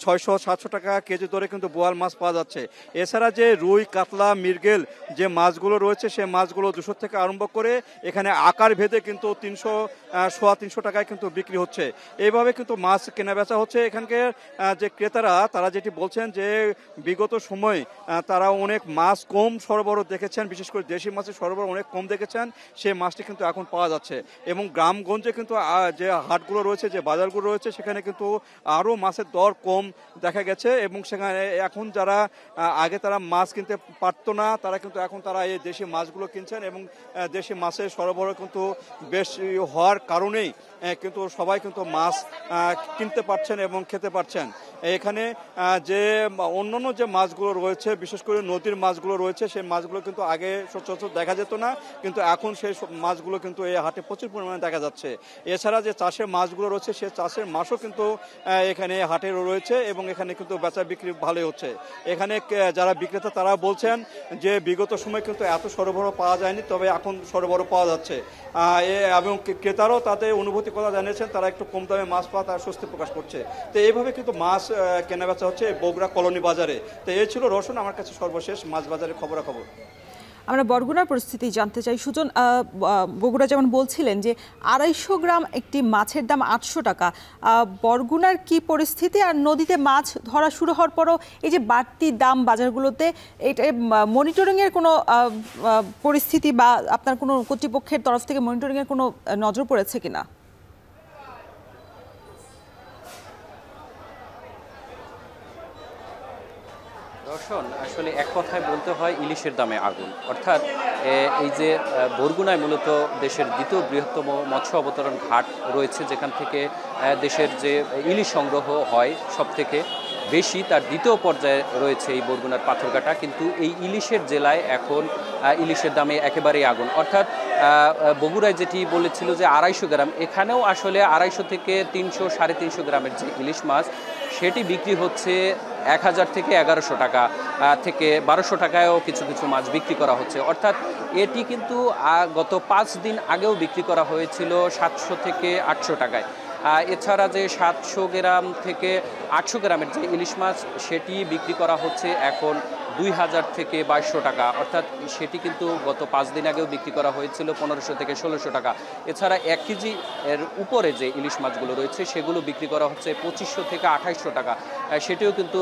600-700 টাকা কেজি দরে কিন্তু বোয়াল মাছ পাওয়া যাচ্ছে। এছাড়া যে রুই, কাতলা, মৃগেল যে মাছগুলো রয়েছে, সে মাছগুলো 200 থেকে আরম্ভ করে এখানে আকার ভেদে কিন্তু 300-350 টাকায় কিন্তু বিক্রি হচ্ছে। এইভাবে কিন্তু মাছ কেনা বেচা হচ্ছে। এখানকার যে ক্রেতারা, তারা যেটি বলছেন যে বিগত সময় তারা অনেক মাছ কম সরবরাহ দেখেছেন, বিশেষ করে দেশি মাছের সরবরাহ অনেক কম দেখেছেন, সেই মাছটি কিন্তু এখন পাওয়া যাচ্ছে। এবং গ্রামগঞ্জে কিন্তু যে হাটগুলো রয়েছে, যে বাজারগুলো রয়েছে, সেখানে কিন্তু আরও মাছের দর কম দেখা গেছে। এবং সেখানে এখন যারা আগে তারা মাছ কিনতে পারতো না, তারা কিন্তু এখন তারা এই দেশি মাছগুলো কিনছেন, এবং দেশি মাছের সরবরাহ কিন্তু বেশি হওয়ার কারণেই কিন্তু সবাই কিন্তু মাছ কিনতে পারছেন এবং খেতে পারছেন। এখানে যে অন্যান্য যে মাছগুলো রয়েছে, বিশেষ করে নদীর মাছগুলো রয়েছে, সেই মাছগুলো কিন্তু আগে সচরাচর দেখা যেত না, কিন্তু এখন সেই মাছগুলো কিন্তু এই হাটে প্রচুর পরিমাণে দেখা যাচ্ছে। এছাড়া যে চাষের মাছগুলো রয়েছে, সেই চাষের মাছও কিন্তু এখানে হাটে রয়েছে, এবং এখানে কিন্তু বেচা বিক্রি ভালোই হচ্ছে। এখানে যারা বিক্রেতা তারা বলছেন যে বিগত সময় কিন্তু এত সরবরাহ পাওয়া যায়নি, তবে এখন সরবরাহ পাওয়া যাচ্ছে। এবং ক্রেতারাও তাদের অনুভূতি কথা জানিয়েছেন, তারা একটু কম দামে মাছ পাওয়া তারা স্বস্তি প্রকাশ করছে। তো এইভাবে কিন্তু মাছ কেনা বেচা হচ্ছে বগুড়া কলোনি বাজারে। তো এই ছিল রোশন আমার কাছে সর্বশেষ মাছ বাজারের খবরাখবর।
আমরা বরগুনার পরিস্থিতি জানতে চাই। সুজন, বগুড়া যেমন বলছিলেন যে 250 গ্রাম একটি মাছের দাম 800 টাকা, বরগুনার কি পরিস্থিতি? আর নদীতে মাছ ধরা শুরু হওয়ার পরও এই যে বাড়তি দাম বাজারগুলোতে, এটা মনিটরিংয়ের কোনো পরিস্থিতি বা আপনার কোনো কর্তৃপক্ষের তরফ থেকে মনিটরিংয়ের কোনো নজর পড়েছে কিনা?
রওশন, আসলে এক কথায় বলতে হয় ইলিশের দামে আগুন। অর্থাৎ এই যে বরগুনায় মূলত দেশের দ্বিতীয় বৃহত্তম মৎস্য অবতরণ ঘাট রয়েছে, যেখান থেকে দেশের যে ইলিশ সংগ্রহ হয় সব থেকে বেশি, তার দ্বিতীয় পর্যায়ে রয়েছে এই বরগুনার পাথরঘাটা। কিন্তু এই ইলিশের জেলায় এখন ইলিশের দামে একেবারেই আগুন। অর্থাৎ বগুড়ায় যেটি বলেছিল যে 250 গ্রাম, এখানেও আসলে 250 থেকে 300 350 গ্রামের যে ইলিশ মাছ সেটি বিক্রি হচ্ছে 1000 থেকে 1100 টাকা থেকে 1200 টাকায়ও কিছু কিছু মাছ বিক্রি করা হচ্ছে। অর্থাৎ এটি কিন্তু গত 5 দিন আগেও বিক্রি করা হয়েছিল 700 থেকে 800 টাকায়। এছাড়া যে 700 গ্রাম থেকে 800 গ্রামের যে ইলিশ মাছ সেটি বিক্রি করা হচ্ছে এখন 2000 থেকে 2200 টাকা। অর্থাৎ সেটি কিন্তু গত 5 দিন আগেও বিক্রি করা হয়েছিল 1500 থেকে 1600 টাকা। এছাড়া 1 কেজি এর উপরে যে ইলিশ মাছগুলো রয়েছে সেগুলো বিক্রি করা হচ্ছে 2500 থেকে 2800 টাকা। সেটিও কিন্তু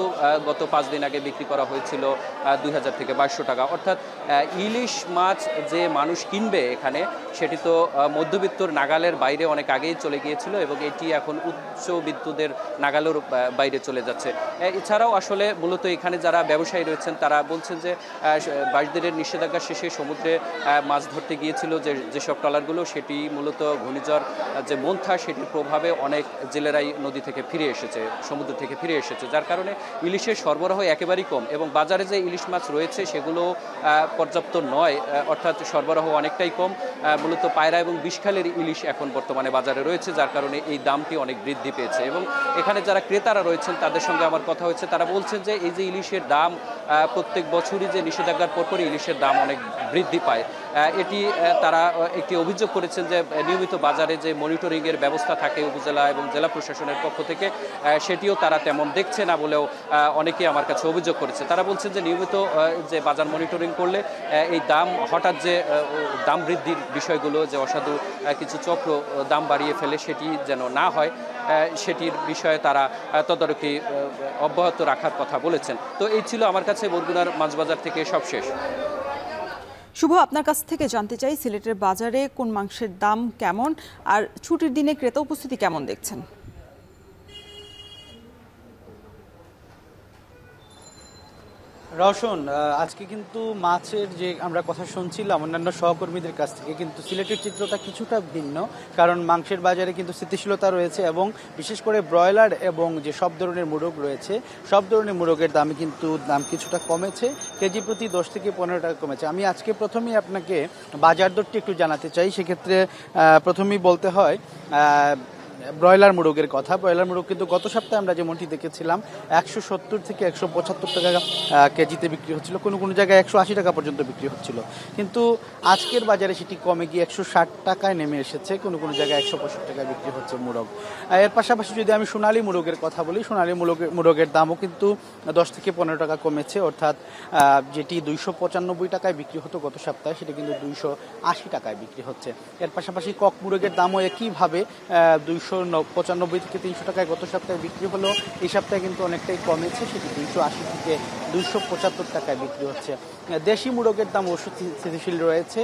গত 5 দিন আগে বিক্রি করা হয়েছিল 2000 থেকে 2200 টাকা। অর্থাৎ ইলিশ মাছ যে মানুষ কিনবে এখানে, সেটি তো মধ্যবিত্তর নাগালের বাইরে অনেক আগেই চলে গিয়েছিল এবং এটি এখন উচ্চবিত্তদের নাগালের বাইরে চলে যাচ্ছে। এছাড়াও আসলে মূলত এখানে যারা ব্যবসায়ী রয়েছেন তারা বলছেন যে 22 দিনের নিষেধাজ্ঞা শেষে সমুদ্রে মাছ ধরতে গিয়েছিল যেসব ট্রলারগুলো, সেটি মূলত ঘূর্ণিঝড় যে মন্থা সেটির প্রভাবে অনেক জেলেরাই নদী থেকে ফিরে এসেছে, সমুদ্র থেকে ফিরে এসেছে, যার কারণে ইলিশের সরবরাহ একেবারেই কম এবং বাজারে যে ইলিশ মাছ রয়েছে সেগুলো পর্যাপ্ত নয়। অর্থাৎ সরবরাহ অনেকটাই কম। মূলত পায়রা এবং বিষখালের ইলিশ এখন বর্তমানে বাজারে রয়েছে, যার কারণে এই দামটি অনেক বৃদ্ধি পেয়েছে। এবং এখানে যারা ক্রেতারা রয়েছেন তাদের সঙ্গে আমার কথা হয়েছে, তারা বলছেন যে এই যে ইলিশের দাম প্রত্যেক বছরই যে নিষেধাজ্ঞার পরপরই ইলিশের দাম অনেক বৃদ্ধি পায়, এটি তারা একটি অভিযোগ করেছেন যে নিয়মিত বাজারে যে মনিটরিংয়ের ব্যবস্থা থাকে উপজেলা এবং জেলা প্রশাসনের পক্ষ থেকে, সেটিও তারা তেমন দেখছে না বলেও অনেকেই আমার কাছে অভিযোগ করেছে। তারা বলছেন যে নিয়মিত যে বাজার মনিটরিং করলে এই দাম হঠাৎ যে দাম বৃদ্ধির বিষয়গুলো, যে অসাধু কিছু চক্র দাম বাড়িয়ে ফেলে, সেটি যেন না হয়, সেটির বিষয়ে তারা তদারকি অব্যাহত রাখার কথা বলেছেন। তো এই ছিল আমার কাছে বরগুনার মাছবাজার থেকে সবশেষ।
শুভ, আপনার কাছ থেকে জানতে চাই সিলেটের বাজারে কোন মাংসের দাম কেমন আর ছুটির দিনে ক্রেতা উপস্থিতি কেমন দেখছেন?
রওশন, আজকে কিন্তু মাছের যে আমরা কথা শুনছিলাম অন্যান্য সহকর্মীদের কাছ থেকে, কিন্তু সিলেটের চিত্রটা কিছুটা ভিন্ন। কারণ মাংসের বাজারে কিন্তু স্থিতিশীলতা রয়েছে এবং বিশেষ করে ব্রয়লার এবং যে সব ধরনের মোরগ রয়েছে, সব ধরনের মোরগের দামে কিন্তু দাম কিছুটা কমেছে, কেজি প্রতি 10 থেকে 15 টাকা কমেছে। আমি আজকে প্রথমেই আপনাকে বাজার দরটি একটু জানাতে চাই। সেক্ষেত্রে প্রথমেই বলতে হয় ব্রয়লার মোরগের কথা। ব্রয়লার মোরগ কিন্তু গত সপ্তাহে আমরা যেমনটি দেখেছিলাম 170 থেকে 175 টাকা কেজিতে বিক্রি হচ্ছিল, কোনো কোনো জায়গায় 180 টাকা পর্যন্ত বিক্রি হচ্ছিল। কিন্তু আজকের বাজারে সেটি কমে গিয়ে 160 টাকায় নেমে এসেছে, কোনো কোনো জায়গায় 165 টাকায় বিক্রি হচ্ছে মোরগ। এর পাশাপাশি যদি আমি সোনালী মোরগের কথা বলি, সোনালী মোরগের দামও কিন্তু 10 থেকে 15 টাকা কমেছে। অর্থাৎ যেটি 295 টাকায় বিক্রি হতো গত সপ্তাহে, সেটা কিন্তু 280 টাকায় বিক্রি হচ্ছে। এর পাশাপাশি কক মুরগের দামও একইভাবে 295 থেকে 300 টাকায় গত সপ্তাহে বিক্রি হলো, এই সপ্তাহে কিন্তু অনেকটাই কমেছে, সেটি 280 থেকে 275 টাকায় বিক্রি হচ্ছে। দেশি মুরগের দাম ওষুধ স্থিতিশীল রয়েছে,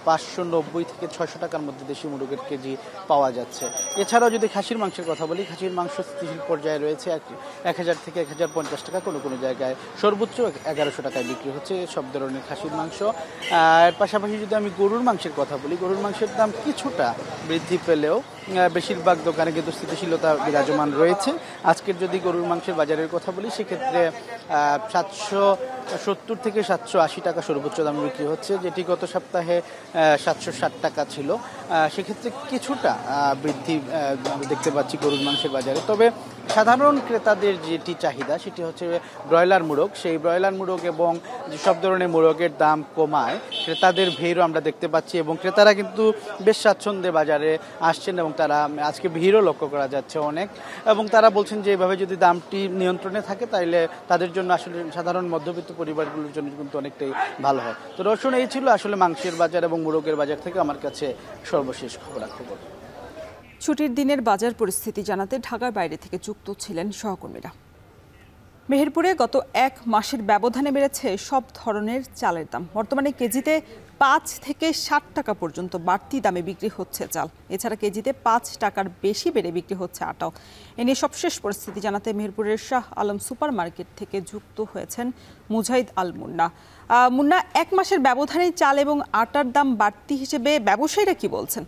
590 থেকে 600 টাকার মধ্যে দেশি মুরগের কেজি পাওয়া যাচ্ছে। এছাড়াও যদি খাসির মাংসের কথা বলি, খাসির মাংস স্থিতিশীল পর্যায়ে রয়েছে, 1000 থেকে 1050 টাকা, কোনো কোনো জায়গায় সর্বোচ্চ 1100 টাকায় বিক্রি হচ্ছে সব ধরনের খাসির মাংস। এর পাশাপাশি যদি আমি গরুর মাংসের কথা বলি, গরুর মাংসের দাম কিছুটা বৃদ্ধি পেলেও বেশিরভাগ দোকানে কিন্তু স্থিতিশীলতা বিরাজমান রয়েছে। আজকের যদি গরুর মাংসের বাজারের কথা বলি, সেক্ষেত্রে 770 থেকে 780 টাকা সর্বোচ্চ দামে বিক্রি হচ্ছে, যেটি গত সপ্তাহে 760 টাকা ছিল। সেক্ষেত্রে কিছুটা বৃদ্ধি দেখতে পাচ্ছি গরুর মাংসের বাজারে। তবে সাধারণ ক্রেতাদের যেটি চাহিদা সেটি হচ্ছে ব্রয়লার মোরগ। সেই ব্রয়লার মোরগ এবং যেসব ধরনের মোরগের দাম কমায় ক্রেতাদের ভিড়ও আমরা দেখতে পাচ্ছি এবং ক্রেতারা কিন্তু বেশ স্বাচ্ছন্দ্যে বাজারে আসছেন এবং তারা আজকে ভিড়ও লক্ষ্য করা যাচ্ছে অনেক, এবং তারা বলছেন যে এভাবে যদি দামটি নিয়ন্ত্রণে থাকে তাহলে তাদের জন্য আসলে সাধারণ মধ্যবিত্ত পরিবারগুলোর জন্য কিন্তু অনেকটাই ভালো হয়। তো রসুন, এই ছিল আসলে মাংসের বাজার এবং মোরগের বাজার থেকে আমার কাছে সর্বশেষ খবরাখবর।
ছুটির দিনের বাজার পরিস্থিতি জানাতে ঢাকার বাইরে থেকে যুক্ত ছিলেন সহকর্মীরা। মেহেরপুরে গত এক মাসের ব্যবধানে বেড়েছে সব ধরনের চালের দাম। বর্তমানে কেজিতে 5 থেকে 60 টাকা পর্যন্ত বাড়তি দামে বিক্রি হচ্ছে চাল। এছাড়া কেজিতে 5 টাকার বেশি বেড়ে বিক্রি হচ্ছে আটাও। এ নিয়ে সবশেষ পরিস্থিতি জানাতে মেহেরপুরের শাহ আলম সুপার মার্কেট থেকে যুক্ত হয়েছেন মুজাহিদ আল মুন্না। মুন্না, এক মাসের ব্যবধানে চাল এবং আটার দাম বাড়তি হিসেবে ব্যবসায়ীরা কি বলছেন?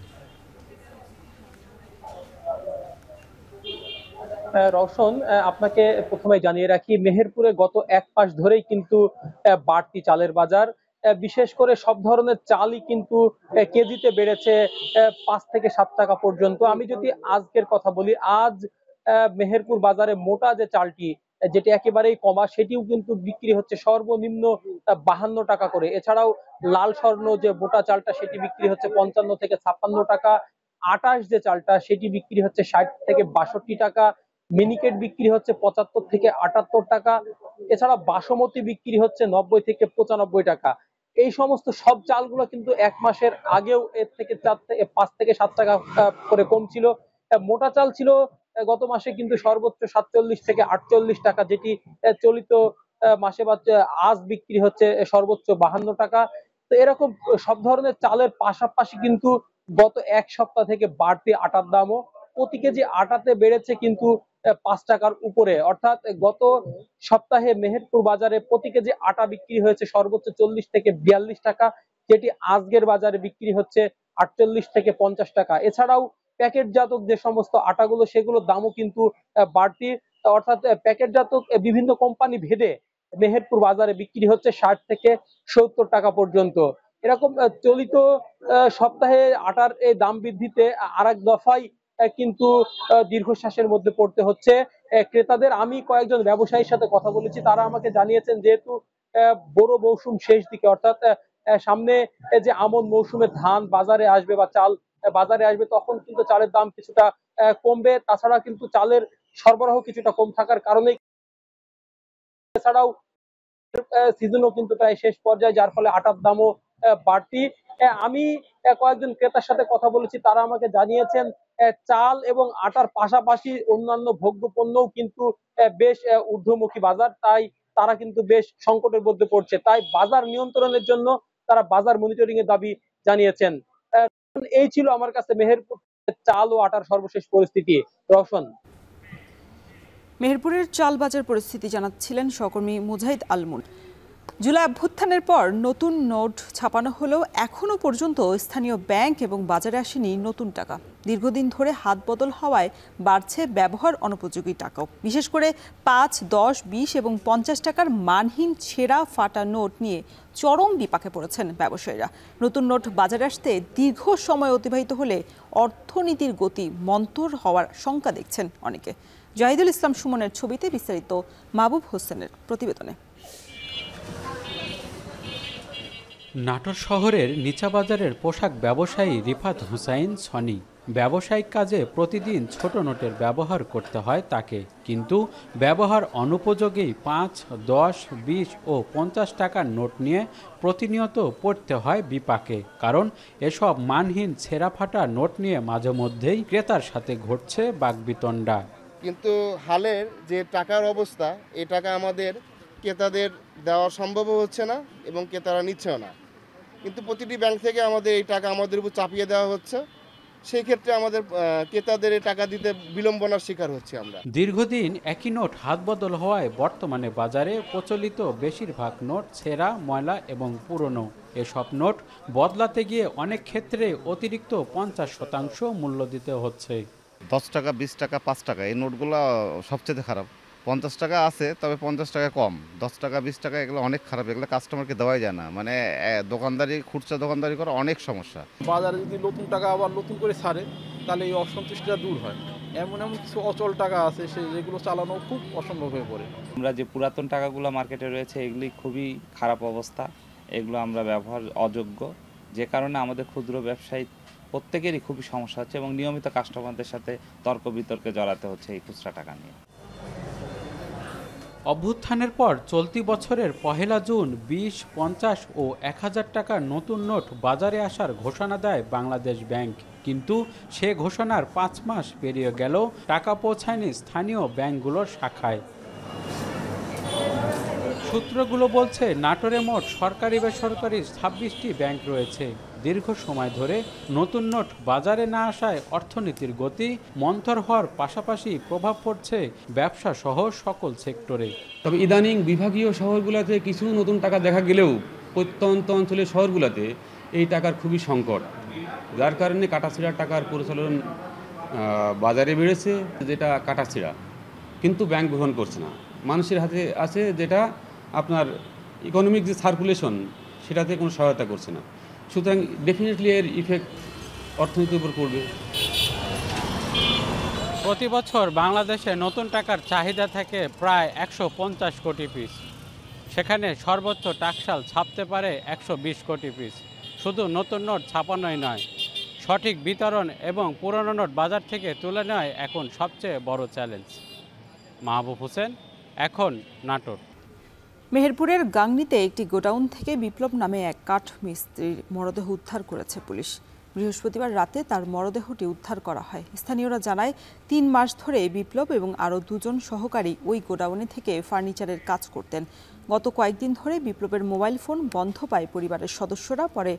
রওশন, আপনাকে প্রথমে জানিয়ে রাখি, মেহেরপুরে গত এক মাস ধরেই কিন্তু বাড়তি চালের বাজার। বিশেষ করে সব ধরনের চালই কিন্তু কেজিতে বেড়েছে 5 থেকে 7 টাকা পর্যন্ত। আমি যদি আজকের কথা বলি, আজ মেহেরপুর বাজারে মোটা যে চালটি, যেটি একেবারেই কমা, সেটিও কিন্তু বিক্রি হচ্ছে সর্বনিম্ন 52 টাকা করে। এছাড়াও লাল স্বর্ণ যে মোটা চালটা, সেটি বিক্রি হচ্ছে 55 থেকে 56 টাকা। 28 যে চালটা, সেটি বিক্রি হচ্ছে 60 থেকে 62 টাকা। মিনিকেট বিক্রি হচ্ছে 75 থেকে 78 টাকা। এছাড়া বাসমতি বিক্রি হচ্ছে 90 থেকে 95 টাকা। এই সমস্ত সব চালগুলো কিন্তু এক মাসের আগেও এর থেকে 5 থেকে 7 টাকা করে কম ছিল। মোটা চাল ছিল গত মাসে কিন্তু সর্বোচ্চ 47 থেকে 48 টাকা, যেটি চলিত মাসে বা আজ বিক্রি হচ্ছে সর্বোচ্চ 52 টাকা। তো এরকম সব ধরনের চালের পাশাপাশি কিন্তু গত এক সপ্তাহ থেকে বাড়তি আটার দামও, প্রতি কেজি আটাতে বেড়েছে কিন্তু 5 টাকার উপরে। অর্থাৎ গত সপ্তাহে মেহেরপুর বাজারে প্রতি কেজি আটা বিক্রি হয়েছে সর্বোচ্চ 40 থেকে 42 টাকা, যেটি আজকের বাজারে বিক্রি হচ্ছে 48 থেকে 50 টাকা। এছাড়াও প্যাকেটজাত যে সমস্ত আটাগুলো, সেগুলোর দামও কিন্তু বাড়তি। অর্থাৎ প্যাকেটজাত বিভিন্ন কোম্পানি ভেদে মেহেরপুর বাজারে বিক্রি হচ্ছে 60 থেকে 70 টাকা পর্যন্ত। এরকম চলিত সপ্তাহে আটার এই দাম বৃদ্ধিতে আরেক দফায় কিন্তু দীর্ঘশ্বাসের মধ্যে পড়তে হচ্ছে ক্রেতাদের। আমি কয়েকজন ব্যবসায়ীর সাথে কথা বলেছি, তারা আমাকে জানিয়েছেন যেহেতু বড় মৌসুম শেষ দিকে, অর্থাৎ সামনে যে আমন মৌসুমে ধান বাজারে আসবে বা চাল বাজারে আসবে, তখন কিন্তু চালের দাম কিছুটা কমবে। তাছাড়া কিন্তু চালের সরবরাহ কিছুটা কম থাকার কারণে, এছাড়াও সিজনও কিন্তু প্রায় শেষ পর্যায়ে, যার ফলে আটার দামও বাড়তি। আমি কয়েকজন ক্রেতার সাথে কথা বলেছি, তারা আমাকে জানিয়েছেন চাল এবং আটার পাশাপাশি অন্যান্য ভোগ্য পণ্যও কিন্তু বেশ ঊর্ধ্বমুখী বাজার, তাই তারা কিন্তু বেশ সংকটের মধ্যে পড়ছে। তাই বাজার নিয়ন্ত্রণের জন্য তারা বাজার মনিটরিং এর দাবি জানিয়েছেন। এই ছিল আমার কাছে মেহেরপুর চাল ও আটার সর্বশেষ পরিস্থিতি। রওশন,
মেহেরপুরের চাল বাজার পরিস্থিতি জানাচ্ছিলেন সহকর্মী মুজাহিদ আল মুন্না। জুলাই অভ্যুত্থানের পর নতুন নোট ছাপানো হলেও এখনও পর্যন্ত স্থানীয় ব্যাংক এবং বাজারে আসেনি নতুন টাকা। দীর্ঘদিন ধরে হাত বদল হওয়ায় বাড়ছে ব্যবহার অনুপযোগী টাকাও। বিশেষ করে 5, 10, 20 এবং 50 টাকার মানহীন ছেঁড়া ফাটা নোট নিয়ে চরম বিপাকে পড়েছেন ব্যবসায়ীরা। নতুন নোট বাজারে আসতে দীর্ঘ সময় অতিবাহিত হলে অর্থনীতির গতি মন্থর হওয়ার শঙ্কা দেখছেন অনেকে। জাহিদুল ইসলাম সুমনের ছবিতে বিস্তারিত মাহবুব হোসেনের প্রতিবেদনে।
নাটোর শহরের নিচাবাজারের পোশাক ব্যবসায়ী রিফাত হুসাইন সনি। ব্যবসায়িক কাজে প্রতিদিন ছোট নোটের ব্যবহার করতে হয় তাকে, কিন্তু ব্যবহার অনুপযোগী 5, 10, 20 ও 50 টাকার নোট নিয়ে প্রতিনিয়ত পড়তে হয় বিপাকে। কারণ এসব মানহীন ছেঁড়া ফাটা নোট নিয়ে মাঝে মধ্যেই ক্রেতার সাথে ঘটছে বাকবিতণ্ডা।
কিন্তু হালের যে টাকার অবস্থা, এই টাকা আমাদের ক্রেতাদের দেওয়া সম্ভব হচ্ছে না এবং ক্রেতারা নিচ্ছেও না। কিন্তু প্রতিটি ব্যাংক থেকে আমাদের এই টাকা আমাদের উপর চাপিয়ে দেওয়া হচ্ছে, সেই ক্ষেত্রে আমাদের ক্রেতাদের এই টাকা দিতে বিলম্বনার শিকার হচ্ছে আমরা।
দীর্ঘদিন একই নোট হাত বদল হওয়ায় বর্তমানে বাজারে প্রচলিত বেশিরভাগ নোট ছেঁড়া, ময়লা এবং পুরনো। এসব নোট বদলাতে গিয়ে অনেক ক্ষেত্রে অতিরিক্ত 50% মূল্য দিতে হচ্ছে।
10 টাকা, 20 টাকা, 5 টাকা এই নোটগুলো সবচেয়ে খারাপ। 50 টাকা আছে, তবে 50 টাকা কম। 10 টাকা, 20 টাকা এগুলো অনেক খারাপ, এগুলো কাস্টমারকে দেওয়াই যায় না। মানে দোকানদারি, খুচরা দোকানদারি করা অনেক সমস্যা।
বাজারে যদি নতুন টাকা আবার নতুন করে ছাড়ে, তাহলে এই অসন্তুষ্টিটা দূর হয়। এমন কিছু অচল টাকা আছে যেগুলো চালানো খুব অসম্ভব হয়ে পড়ে।
আমরা যে পুরাতন টাকাগুলো মার্কেটে রয়েছে, এগুলি খুবই খারাপ অবস্থা, এগুলো আমরা ব্যবহার অযোগ্য, যে কারণে আমাদের ক্ষুদ্র ব্যবসায়ী প্রত্যেকেরই খুবই সমস্যা হচ্ছে এবং নিয়মিত কাস্টমারদের সাথে তর্ক বিতর্কে জড়াতে হচ্ছে এই খুচরা টাকা নিয়ে।
অভ্যুত্থানের পর চলতি বছরের 1 জুন 20, 50 ও 1000 টাকার নতুন নোট বাজারে আসার ঘোষণা দেয় বাংলাদেশ ব্যাংক, কিন্তু সে ঘোষণার 5 মাস পেরিয়ে গেল টাকা পৌঁছায়নি স্থানীয় ব্যাংকগুলোর শাখায়। সূত্রগুলো বলছে নাটোরে মোট সরকারি বেসরকারি 26টি ব্যাংক রয়েছে। দীর্ঘ সময় ধরে নতুন নোট বাজারে না আসায় অর্থনীতির গতি মন্থর হওয়ার পাশাপাশি প্রভাব পড়ছে ব্যবসা সহ সকল সেক্টরে।
তবে ইদানিং বিভাগীয় শহরগুলোতে কিছু নতুন টাকা দেখা গেলেও প্রত্যন্ত অঞ্চলের শহরগুলোতে এই টাকার খুবই সংকট, যার কারণে কাটাছিঁড়া টাকার পরিচালন বাজারে বেড়েছে, যেটা কাটাছিঁড়া কিন্তু ব্যাংক গ্রহণ করছে না। মানুষের হাতে আছে যেটা আপনার ইকোনমিক যে সার্কুলেশন সেটাতে কোনো সহায়তা করছে না। সুতরাং ডেফিনেটলি এর ইফেক্ট অর্থনীতির উপর পড়বে।
প্রতি বছর বাংলাদেশে নতুন টাকার চাহিদা থাকে প্রায় 150 কোটি পিস। সেখানে সর্বোচ্চ টাকশাল ছাপতে পারে 120 কোটি পিস। শুধু নতুন নোট ছাপানোই নয়, সঠিক বিতরণ এবং পুরনো নোট বাজার থেকে তুলে নেওয়াই এখন সবচেয়ে বড় চ্যালেঞ্জ। মাহবুব হোসেন, এখন নাটোর।
মেহেরপুরের গাংনীতে একটি গোডাউন থেকে বিপ্লব নামে এক কাঠ মিস্ত্রির মরদেহ উদ্ধার করেছে পুলিশ। বৃহস্পতিবার রাতে তার মরদেহটি উদ্ধার করা হয়। স্থানীয়রা জানায় 3 মাস ধরে বিপ্লব এবং আরও 2 জন সহকারী ওই গোডাউনে থেকে ফার্নিচারের কাজ করতেন। গত কয়েকদিন ধরে বিপ্লবের মোবাইল ফোন বন্ধ পায় পরিবারের সদস্যরা। পরে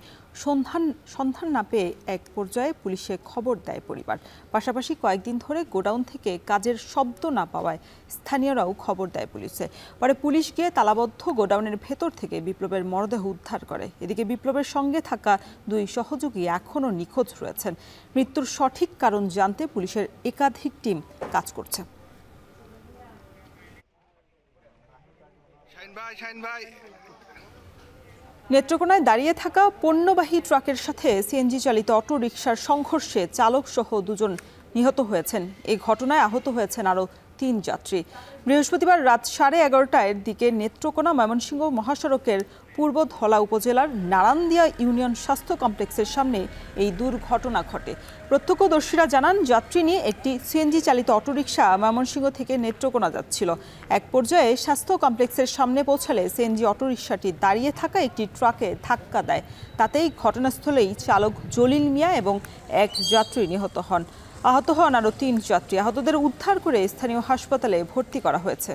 সন্ধান না পেয়ে এক পর্যায়ে পুলিশে খবর দেয় পরিবার। পাশাপাশি কয়েকদিন ধরে গোডাউন থেকে কাজের শব্দ না পাওয়ায় স্থানীয়রাও খবর দেয় পুলিশে। পরে পুলিশ গিয়ে তালাবদ্ধ গোডাউনের ভেতর থেকে বিপ্লবের মরদেহ উদ্ধার করে। এদিকে বিপ্লবের সঙ্গে থাকা 2 সহযোগী এখনও নিখোঁজ রয়েছেন। মৃত্যুর সঠিক কারণ জানতে পুলিশের একাধিক টিম কাজ করছে। নেত্রকোনায় দাঁড়িয়ে থাকা পণ্যবাহী ট্রাকের সাথে সিএনজি চালিত অটো রিকশার সংঘর্ষে চালক সহ 2 জন নিহত হয়েছেন। এই ঘটনায় আহত হয়েছেন আরও 3 যাত্রী। বৃহস্পতিবার রাত 11:30টার দিকে নেত্রকোনা ময়মনসিংহ মহাসড়কের পূর্ব ধলা উপজেলার নারান্দিয়া ইউনিয়ন স্বাস্থ্য কমপ্লেক্সের সামনে এই দুর্ঘটনা ঘটে। প্রত্যক্ষদর্শীরা জানান, যাত্রী নিয়ে একটি সিএনজি চালিত অটোরিকশা ময়মনসিংহ থেকে নেত্রকোনা যাচ্ছিল। এক পর্যায়ে স্বাস্থ্য কমপ্লেক্সের সামনে পৌঁছালে সিএনজি অটোরিকশাটি দাঁড়িয়ে থাকা একটি ট্রাকে ধাক্কা দেয়। তাতেই ঘটনাস্থলেই চালক জলিল মিয়া এবং এক যাত্রী নিহত হন। আহত হন আরও 3 যাত্রী। আহতদের উদ্ধার করে স্থানীয় হাসপাতালে ভর্তি করা হয়েছে।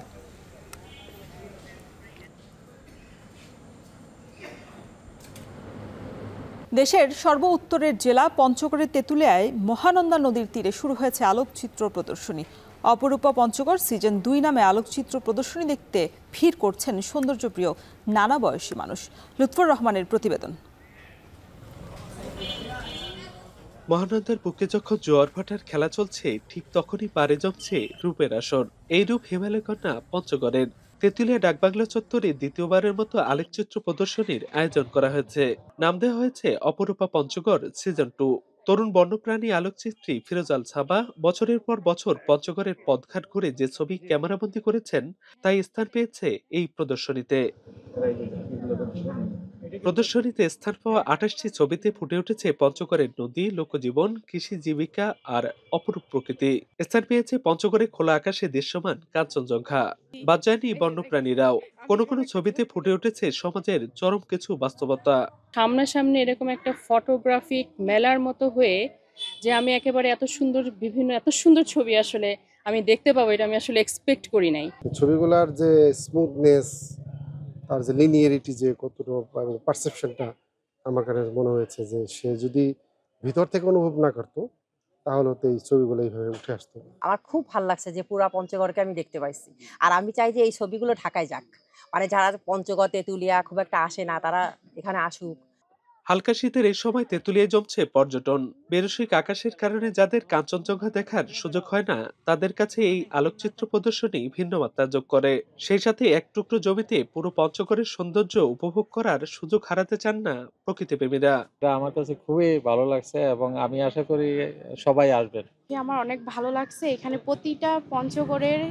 দেশের সর্ব উত্তরের জেলা পঞ্চগড়ের তেঁতুলিয়ায় মহানন্দা নদীর তীরে শুরু হয়েছে আলোকচিত্র প্রদর্শনী। অপরূপা পঞ্চগড় সিজন 2 নামে আলোকচিত্র প্রদর্শনী দেখতে ভিড় করছেন সৌন্দর্যপ্রিয় নানা বয়সী মানুষ। লুৎফর রহমানের প্রতিবেদন।
মহানন্দার বুকে যখন জোয়ার ভাটার খেলা চলছে, ঠিক তখনই পারে জমছে রূপের আসর। এই রূপ হিমালয় কন্যা পঞ্চগড়ের। তেঁতুলিয়া ডাকবাংলা চত্বরে দ্বিতীয়বারের মতো আলোকচিত্র প্রদর্শনীর আয়োজন করা হয়েছে। নাম দেওয়া হয়েছে অপরূপা পঞ্চগড় সিজন 2। তরুণ বন্যপ্রাণী আলোকচিত্রী ফিরোজাল সাবা বছরের পর বছর পঞ্চগড়ের পথঘাট ঘুরে যে ছবি ক্যামেরাবন্দি করেছেন, তাই স্থান পেয়েছে এই প্রদর্শনীতে। প্রদর্শনীতে স্থান পাওয়া 28টি ছবিতে ফুটে উঠেছে পঞ্চগড়ের নদী, লোকজীবন, কৃষি, জীবিকা আর অপরূপ প্রকৃতি। স্থান পেয়েছে পঞ্চগড়ে খোলা আকাশে দৃশ্যমান কাঞ্চনজঙ্ঘা। বাদ যায়নি বন্যপ্রাণীরাও। কোনো কোনো ছবিতে ফুটে উঠেছে সমাজের চরম কিছু বাস্তবতা।
সামনাসামনি এরকম একটা ফটোগ্রাফিক মেলার মতো হয়ে যে আমি একেবারে এত সুন্দর ছবি আসলে আমি দেখতে পাবো, এটা আমি আসলে এক্সপেক্ট করি নাই।
ছবিগুলোর যে স্মুথনেস, তার যে লিনিয়ারিটি, যে কতটুকু পারসেপশনটা আমার কাছে মনে হয়েছে যে সে যদি ভিতর থেকে অনুভব না করতো তাহলে তো এই ছবিগুলো এইভাবে উঠে আসতো।
আমার খুব ভালো লাগছে যে পুরা পঞ্চগড়কে আমি দেখতে পাইছি। আর আমি চাই যে এই ছবিগুলো ঢাকায় যাক, মানে যারা পঞ্চগড় তেঁতুলিয়া খুব একটা আসে না তারা এখানে আসুক।
হালকা শীতের এই সময় তেঁতুলিয়ায় জমছে পর্যটন। বেরসিক আকাশের কারণে যাদের কাঞ্চনজঙ্ঘা দেখার সুযোগ হয় না, তাদের কাছে এই আলোকচিত্র প্রদর্শনী ভিন্ন মাত্রা যোগ করে। সেই সাথে এক টুকরো জমিতে পুরো পঞ্চগড়ের সৌন্দর্য উপভোগ করার সুযোগ হারাতে চান না প্রকৃতিপ্রেমীরা।
আমার কাছে খুবই ভালো লাগছে এবং আমি আশা করি সবাই আসবেন।
আমার অনেক ভালো লাগছে, এখানে প্রতিটা পঞ্চগড়ের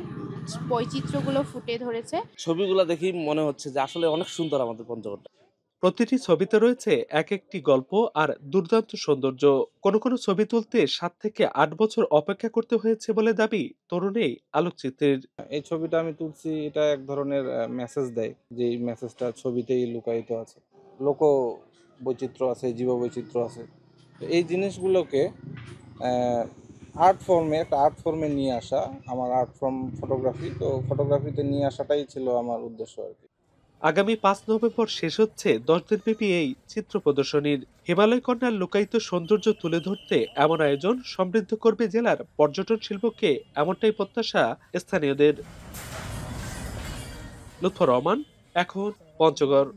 বৈচিত্র্যগুলো ফুটে ধরেছে।
ছবিগুলো দেখি মনে হচ্ছে যে আসলে অনেক সুন্দর আমাদের পঞ্চগড়টা।
প্রতিটি ছবিতে রয়েছে এক একটি গল্প আর দুর্দান্ত সৌন্দর্য। কোনো কোনো ছবি তুলতে 7 থেকে 8 বছর অপেক্ষা করতে হয়েছে বলে দাবি তরুণ এই আলোকচিত্রীর।
এই ছবিটা আমি তুলছি, এটা এক ধরনের মেসেজ দেয়, যে এই মেসেজটা ছবিতেই লুকায়িত আছে। লোক বৈচিত্র্য আছে, জীব বৈচিত্র্য আছে। এই জিনিসগুলোকে একটা আর্ট ফর্মে নিয়ে আসা, আমার আর্ট ফর্ম ফটোগ্রাফি, তো ফটোগ্রাফিতে নিয়ে আসাটাই ছিল আমার উদ্দেশ্য আর কি।
আগামী 5 নভেম্বর শেষ হচ্ছে 10 দিনব্যাপী এই চিত্র প্রদর্শনীর। হিমালয় কন্যার লুকায়িত সৌন্দর্য তুলে ধরতে এমন আয়োজন সমৃদ্ধ করবে জেলার পর্যটন শিল্পকে, এমনটাই প্রত্যাশা স্থানীয়দের। লুৎফর রহমান, এখন পঞ্চগড়।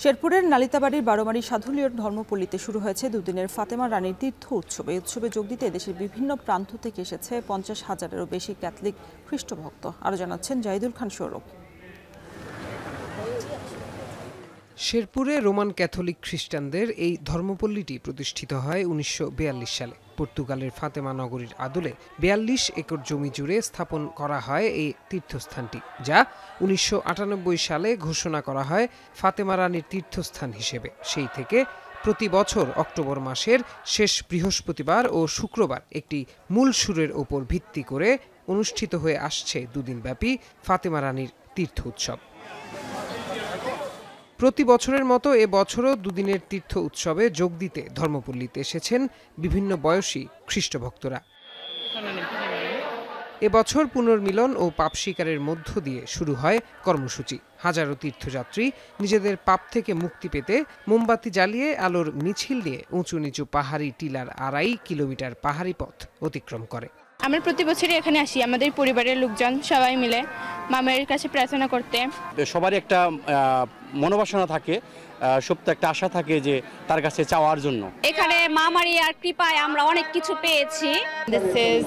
শেরপুরের নালিতাবাড়ির বারোমারি সাধুলিয়র ধর্মপল্লীতে শুরু হয়েছে দুদিনের ফাতেমা রানীর তীর্থ উৎসব। এই উৎসবে যোগ দিতে দেশের বিভিন্ন প্রান্ত থেকে এসেছে 50,000-এরও বেশি ক্যাথলিক খ্রিস্টভক্ত। আরও জানাচ্ছেন জাহিদুল খান সৌরভ।
শেরপুরে রোমান ক্যাথলিক খ্রিস্টানদের এই ধর্মপল্লীটি প্রতিষ্ঠিত হয় 1942 সালে। পর্তুগালের ফাতেমা নগরীর আদলে 42 একর জমি জুড়ে স্থাপন করা হয় এই তীর্থস্থানটি, যা 1998 সালে ঘোষণা করা হয় ফাতেমা রানীর তীর্থস্থান হিসেবে। সেই থেকে প্রতি বছর অক্টোবর মাসের শেষ বৃহস্পতিবার ও শুক্রবার একটি মূল সুরের ওপর ভিত্তি করে অনুষ্ঠিত হয়ে আসছে দুদিনব্যাপী ফাতেমা রানীর তীর্থ উৎসব। প্রতি বছরের মতো এবছরও দুদিনের তীর্থ উৎসবে যোগ দিতে ধর্মপল্লীতে এসেছেন বিভিন্ন বয়সী খ্রিস্টভক্তরা। এবছর পুনর্মিলন ও পাপ স্বীকারের মধ্য দিয়ে শুরু হয় কর্মসূচি। হাজারো তীর্থযাত্রী নিজেদের পাপ থেকে মুক্তি পেতে মোমবাতি জ্বালিয়ে আলোর মিছিল নিয়ে উঁচু নিচু পাহাড়ি টিলার 2.5 কিলোমিটার পাহাড়ি পথ অতিক্রম করে।
আমরা প্রতি বছরই এখানে আসি, আমাদের পরিবারের লোকজন সবাই মিলে মামের কাছে প্রার্থনা করতে।
সবারই একটা মনোবাসনা থাকে, সুপ্ত একটা আশা থাকে যে তার কাছে চাওয়ার জন্য।
এখানে মা মারিয়ার কৃপায় আমরা অনেক কিছু পেয়েছি।
This is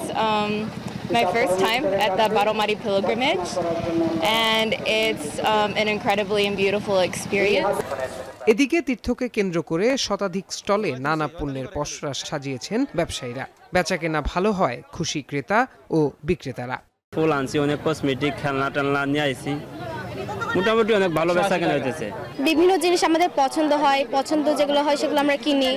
my first time at the Baromari pilgrimage and it's an incredibly and beautiful experience.
এদিকে তীর্থকে কেন্দ্র করে শতাধিক স্টলে নানা পণ্যের পসরা সাজিয়েছেন ব্যবসায়ীরা। বেচাকেনা ভালো হয় খুশি ক্রেতা ও বিক্রেতারা।
ফুল আনছি, অনেক কসমেটিক, খেলনা টেলনা নিয়ে আইছি, মোটামুটি অনেক ভালো বেচাকেনা হইতেছে।
বিভিন্ন জিনিস আমাদের পছন্দ হয়, পছন্দ যেগুলো হয় সেগুলো আমরা কিনি।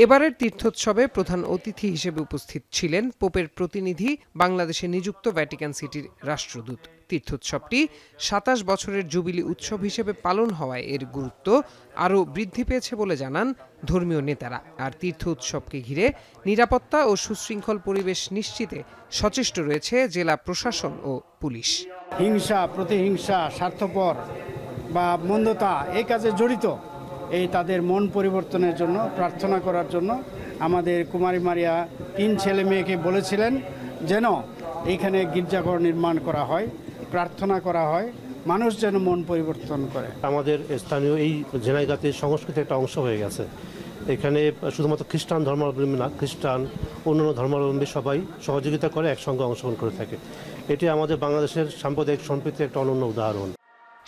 এবারের তীর্থোৎসবে প্রধান অতিথি হিসেবে উপস্থিত ছিলেন পোপের প্রতিনিধি, বাংলাদেশে নিযুক্ত ভ্যাটিকান সিটির রাষ্ট্রদূত। তীর্থোৎসবটি 27 বছরের জুবিলি উৎসব হিসেবে পালন হওয়ায় এর গুরুত্ব আরও বৃদ্ধি পেয়েছে বলে জানান ধর্মীয় নেতারা। আর তীর্থ উৎসবকে ঘিরে নিরাপত্তা ও সুশৃঙ্খল পরিবেশ নিশ্চিতে সচেষ্ট রয়েছে জেলা প্রশাসন ও পুলিশ।
হিংসা, প্রতিহিংসা, স্বার্থপর বা মন্দতা এই কাজে জড়িত এই তাদের মন পরিবর্তনের জন্য, প্রার্থনা করার জন্য আমাদের কুমারী মারিয়া 3 ছেলে মেয়েকে বলেছিলেন যেন এইখানে গির্জাঘর নির্মাণ করা হয়, প্রার্থনা করা হয়, মানুষ যেন মন পরিবর্তন করে।
আমাদের স্থানীয় এই ঝিনাইগাতির সংস্কৃতির একটা অংশ হয়ে গেছে। এখানে শুধুমাত্র খ্রিস্টান ধর্মাবলম্বী না, খ্রিস্টান অন্যান্য ধর্মাবলম্বী সবাই সহযোগিতা করে, একসঙ্গে অংশগ্রহণ করে থাকে। এটি আমাদের বাংলাদেশের সাম্প্রদায়িক সম্প্রীতির একটা অনন্য উদাহরণ।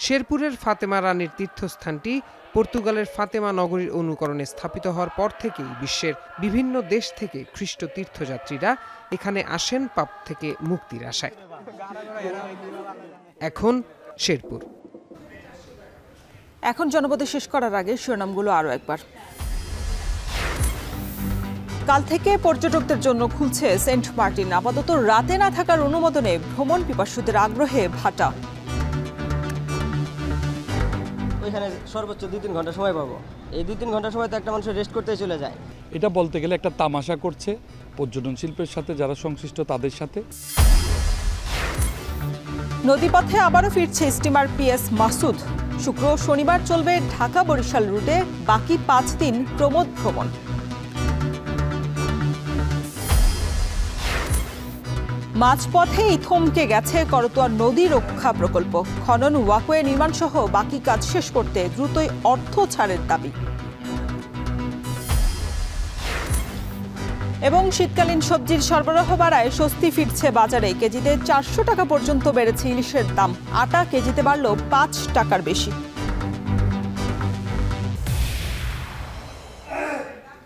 শেরপুরের ফাতেমা রানীর তীর্থস্থানটি পর্তুগালের ফাতেমা নগরীর অনুকরণে স্থাপিত হওয়ার পর থেকেই বিশ্বের বিভিন্ন দেশ থেকে খ্রিস্ট তীর্থযাত্রীরা এখানে আসেন পাপ থেকে মুক্তির আশায়। এখন শেরপুর।
এখন জনপদে শেষ করার আগে শিরোনামগুলো আরও একবার। কাল থেকে পর্যটকদের জন্য খুলছে সেন্ট মার্টিন। আপাতত রাতে না থাকার অনুমোদনে ভ্রমণ পিপাসুদের আগ্রহে ভাটা।
ওইখানে সর্বোচ্চ 2-3 ঘন্টা সময় পাবো। এই 2-3 ঘন্টা সময় তো একটা মানুষের রেস্ট করতে চলে যায়।
এটা বলতে গেলে একটা তামাশা করছে পর্যটন শিল্পের সাথে যারা সংশ্লিষ্ট তাদের সাথে।
নদীপথে আবারও ফিরছে স্টিমার পিএস মাসুদ। শুক্র শনিবার চলবে ঢাকা বরিশাল রুটে, বাকি 5 দিন প্রমোদ ভ্রমণ। মাঝপথেই থমকে গেছে করতোয়া নদী রক্ষা প্রকল্প। খনন, ওয়াকওয়ে নির্মাণ সহ বাকি কাজ শেষ করতে দ্রুতই অর্থ ছাড়ের দাবি। এবং শীতকালীন সবজির সরবরাহ বাড়ায় স্বস্তি ফিরছে বাজারে। কেজিতে 400 টাকা পর্যন্ত বেড়েছে ইলিশের দাম। আটা কেজিতে বাড়ল 5 টাকার বেশি।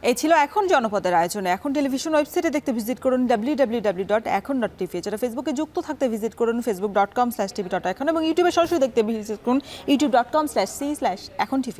এই ছিল এখন জনপদের আয়োজনে। এখন টেলিভিশন ওয়েবসাইটে দেখতে ভিজিট করুন www.ekon.tv। যারা ফেসবুকে যুক্ত থাকতে ভিজিট করুন facebook.com/tv.ekon এবং ইউটিউবে সরাসরি দেখতে ভিজিট করুন youtube.com/c/ekontv।